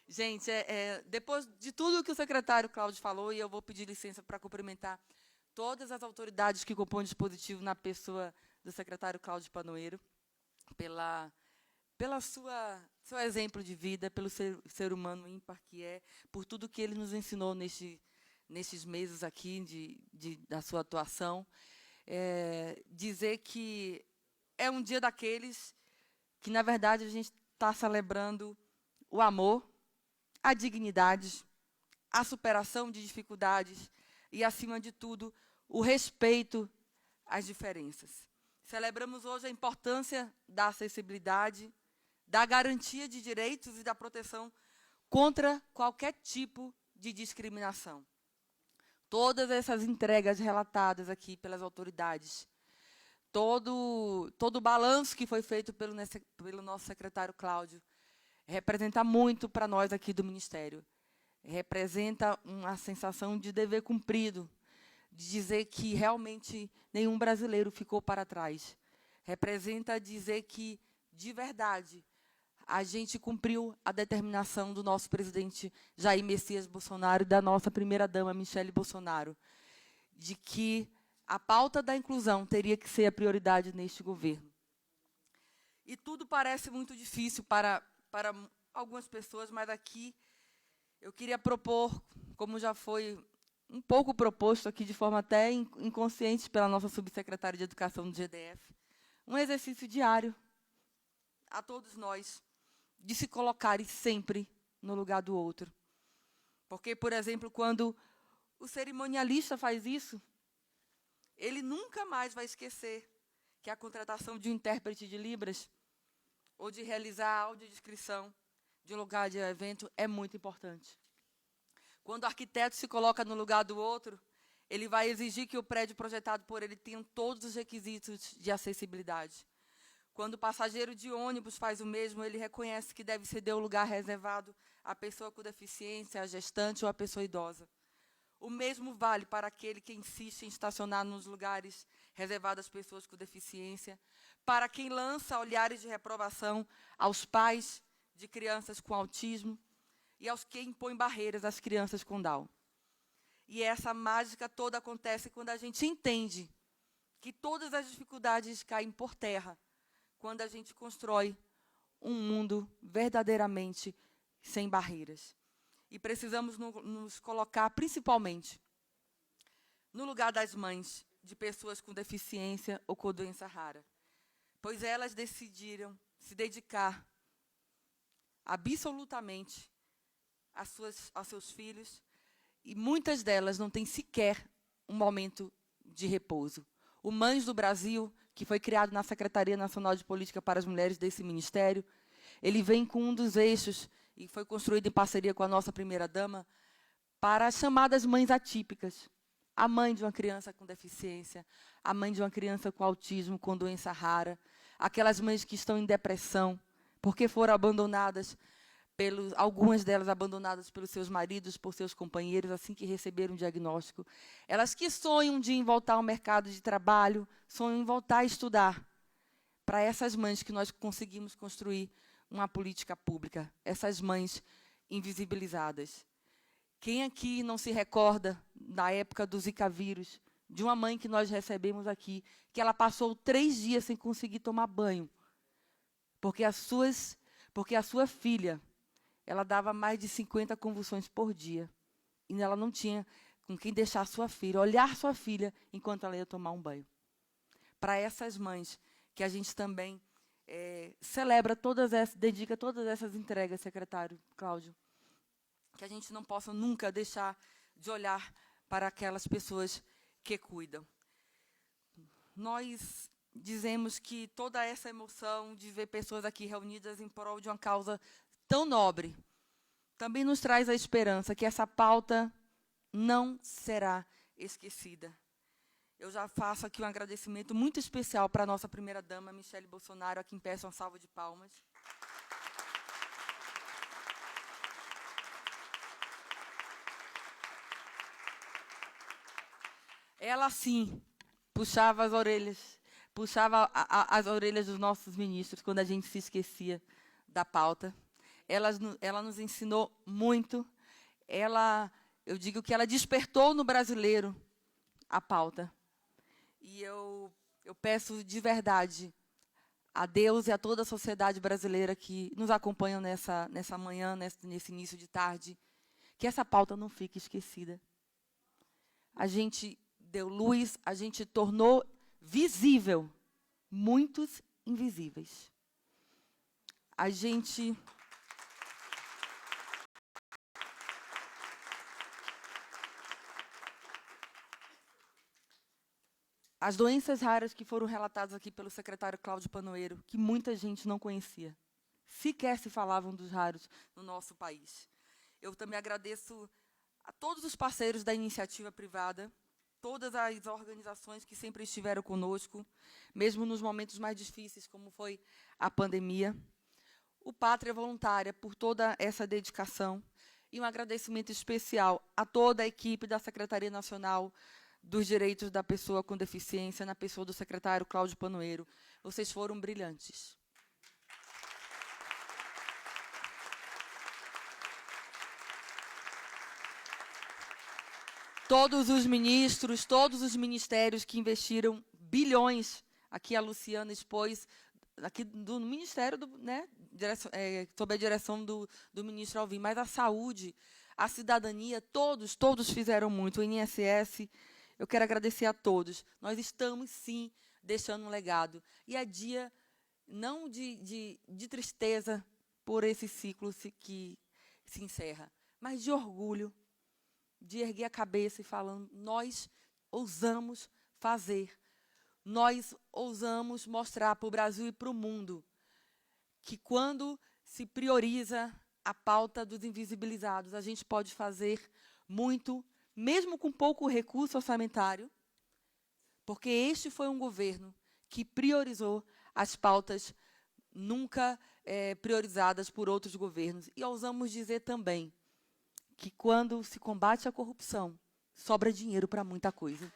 Gente, depois de tudo que o secretário Cláudio falou, e eu vou pedir licença para cumprimentar todas as autoridades que compõem o dispositivo na pessoa do secretário Cláudio Panoeiro, pela seu exemplo de vida, pelo ser humano ímpar que é, por tudo que ele nos ensinou nesses meses aqui da sua atuação. Dizer que é um dia daqueles que, na verdade, a gente está celebrando o amor, a dignidade, a superação de dificuldades e, acima de tudo, o respeito às diferenças. Celebramos hoje a importância da acessibilidade, da garantia de direitos e da proteção contra qualquer tipo de discriminação. Todas essas entregas relatadas aqui pelas autoridades, todo o balanço que foi feito pelo nosso secretário Cláudio, representa muito para nós aqui do Ministério. Representa uma sensação de dever cumprido, de dizer que realmente nenhum brasileiro ficou para trás. Representa dizer que, de verdade, a gente cumpriu a determinação do nosso presidente Jair Messias Bolsonaro e da nossa primeira-dama, Michele Bolsonaro, de que a pauta da inclusão teria que ser a prioridade neste governo. E tudo parece muito difícil para algumas pessoas, mas aqui eu queria propor, como já foi um pouco proposto aqui de forma até inconsciente pela nossa subsecretária de Educação do GDF, um exercício diário a todos nós, de se colocarem sempre no lugar do outro. Porque, por exemplo, quando o cerimonialista faz isso, ele nunca mais vai esquecer que a contratação de um intérprete de Libras ou de realizar a audiodescrição de um lugar de evento é muito importante. Quando o arquiteto se coloca no lugar do outro, ele vai exigir que o prédio projetado por ele tenha todos os requisitos de acessibilidade. Quando o passageiro de ônibus faz o mesmo, ele reconhece que deve ceder o lugar reservado à pessoa com deficiência, à gestante ou à pessoa idosa. O mesmo vale para aquele que insiste em estacionar nos lugares reservados às pessoas com deficiência, para quem lança olhares de reprovação aos pais de crianças com autismo e aos que impõem barreiras às crianças com Down. E essa mágica toda acontece quando a gente entende que todas as dificuldades caem por terra, quando a gente constrói um mundo verdadeiramente sem barreiras. E precisamos nos colocar, principalmente, no lugar das mães de pessoas com deficiência ou com doença rara, pois elas decidiram se dedicar absolutamente aos seus filhos, e muitas delas não têm sequer um momento de repouso. O Mães do Brasil, que foi criado na Secretaria Nacional de Política para as Mulheres desse Ministério, ele vem com um dos eixos, e foi construído em parceria com a nossa primeira-dama, para as chamadas mães atípicas. A mãe de uma criança com deficiência, a mãe de uma criança com autismo, com doença rara, aquelas mães que estão em depressão, porque foram abandonadas algumas delas abandonadas pelos seus maridos, por seus companheiros, assim que receberam o diagnóstico. Elas que sonham um dia em voltar ao mercado de trabalho, sonham em voltar a estudar. Para essas mães que nós conseguimos construir uma política pública, essas mães invisibilizadas. Quem aqui não se recorda, na época do Zika vírus, de uma mãe que nós recebemos aqui, que ela passou 3 dias sem conseguir tomar banho, porque a sua filha, ela dava mais de 50 convulsões por dia, e ela não tinha com quem deixar sua filha, olhar sua filha enquanto ela ia tomar um banho. Para essas mães, que a gente também celebra dedica todas essas entregas, secretário Cláudio, que a gente não possa nunca deixar de olhar para aquelas pessoas que cuidam. Nós dizemos que toda essa emoção de ver pessoas aqui reunidas em prol de uma causa tão nobre também nos traz a esperança que essa pauta não será esquecida. Eu já faço aqui um agradecimento muito especial para a nossa primeira-dama, Michele Bolsonaro, a quem peço uma salva de palmas. Ela, sim, puxava as orelhas dos nossos ministros quando a gente se esquecia da pauta. Ela nos ensinou muito. Eu digo que ela despertou no brasileiro a pauta. E eu peço de verdade a Deus e a toda a sociedade brasileira que nos acompanham nessa manhã, nesse início de tarde, que essa pauta não fique esquecida. A gente deu luz, a gente tornou visível muitos invisíveis. As doenças raras que foram relatadas aqui pelo secretário Cláudio Panoeiro, que muita gente não conhecia, sequer se falavam dos raros no nosso país. Eu também agradeço a todos os parceiros da iniciativa privada, todas as organizações que sempre estiveram conosco, mesmo nos momentos mais difíceis, como foi a pandemia. O Pátria Voluntária, por toda essa dedicação. E um agradecimento especial a toda a equipe da Secretaria Nacional dos Direitos da Pessoa com Deficiência, na pessoa do secretário Cláudio Panoeiro. Vocês foram brilhantes. Todos os ministros, todos os ministérios que investiram bilhões, aqui a Luciana expôs, aqui do Ministério, sob a direção do ministro Alvim, mas a saúde, a cidadania, todos fizeram muito. O INSS, eu quero agradecer a todos. Nós estamos, sim, deixando um legado. E é dia, não de tristeza por esse ciclo que se encerra, mas de orgulho, de erguer a cabeça e falando, nós ousamos fazer, nós ousamos mostrar para o Brasil e para o mundo que quando se prioriza a pauta dos invisibilizados, a gente pode fazer muito, mesmo com pouco recurso orçamentário, porque este foi um governo que priorizou as pautas nunca priorizadas por outros governos. E ousamos dizer também que quando se combate a corrupção, sobra dinheiro para muita coisa.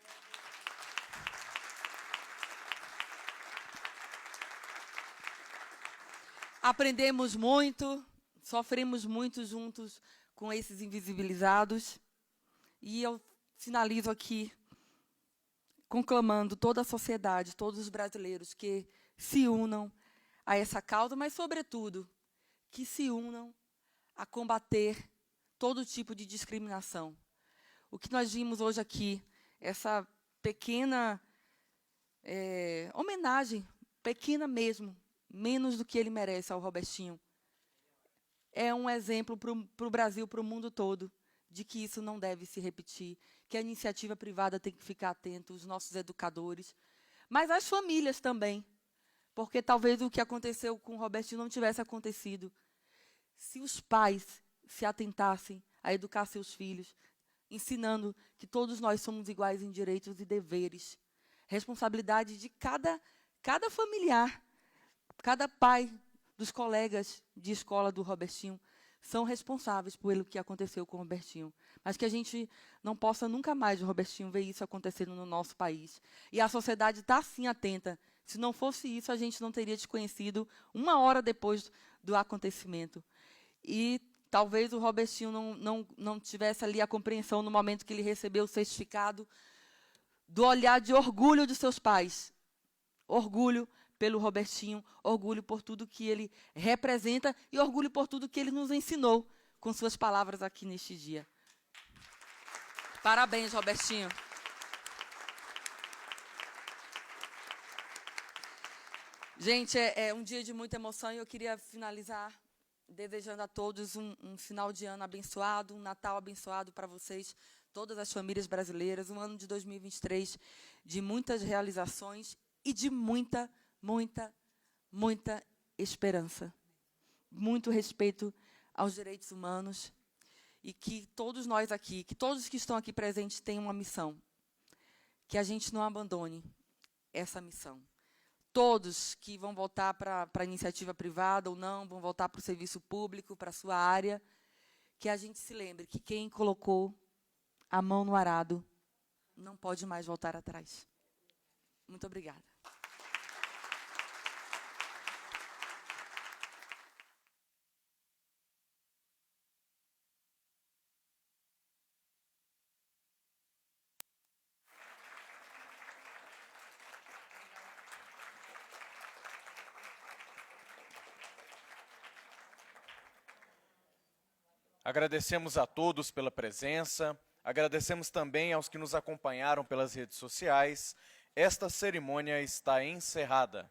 Aprendemos muito, sofremos muito juntos com esses invisibilizados. E eu finalizo aqui conclamando toda a sociedade, todos os brasileiros que se unam a essa causa, mas, sobretudo, que se unam a combater todo tipo de discriminação. O que nós vimos hoje aqui, essa pequena homenagem, pequena mesmo, menos do que ele merece ao Robertinho, é um exemplo para o Brasil, para o mundo todo, de que isso não deve se repetir, que a iniciativa privada tem que ficar atenta, os nossos educadores, mas as famílias também, porque talvez o que aconteceu com o Robertinho não tivesse acontecido se os pais se atentassem a educar seus filhos, ensinando que todos nós somos iguais em direitos e deveres. Responsabilidade de cada familiar, cada pai dos colegas de escola do Robertinho, são responsáveis pelo que aconteceu com o Robertinho. Mas que a gente não possa nunca mais, o Robertinho, ver isso acontecendo no nosso país. E a sociedade está, sim, atenta. Se não fosse isso, a gente não teria desconhecido 1 hora depois do acontecimento. E talvez o Robertinho não tivesse ali a compreensão no momento que ele recebeu o certificado do olhar de orgulho de seus pais. Orgulho pelo Robertinho, orgulho por tudo que ele representa e orgulho por tudo que ele nos ensinou com suas palavras aqui neste dia. Parabéns, Robertinho. Gente, é um dia de muita emoção e eu queria finalizar desejando a todos um final de ano abençoado, um Natal abençoado para vocês, todas as famílias brasileiras, um ano de 2023 de muitas realizações e de muita esperança. Muito respeito aos direitos humanos e que todos nós aqui, que todos que estão aqui presentes tenham uma missão. Que a gente não abandone essa missão. Todos que vão voltar para a iniciativa privada ou não, vão voltar para o serviço público, para a sua área, que a gente se lembre que quem colocou a mão no arado não pode mais voltar atrás. Muito obrigada. Agradecemos a todos pela presença, agradecemos também aos que nos acompanharam pelas redes sociais. Esta cerimônia está encerrada.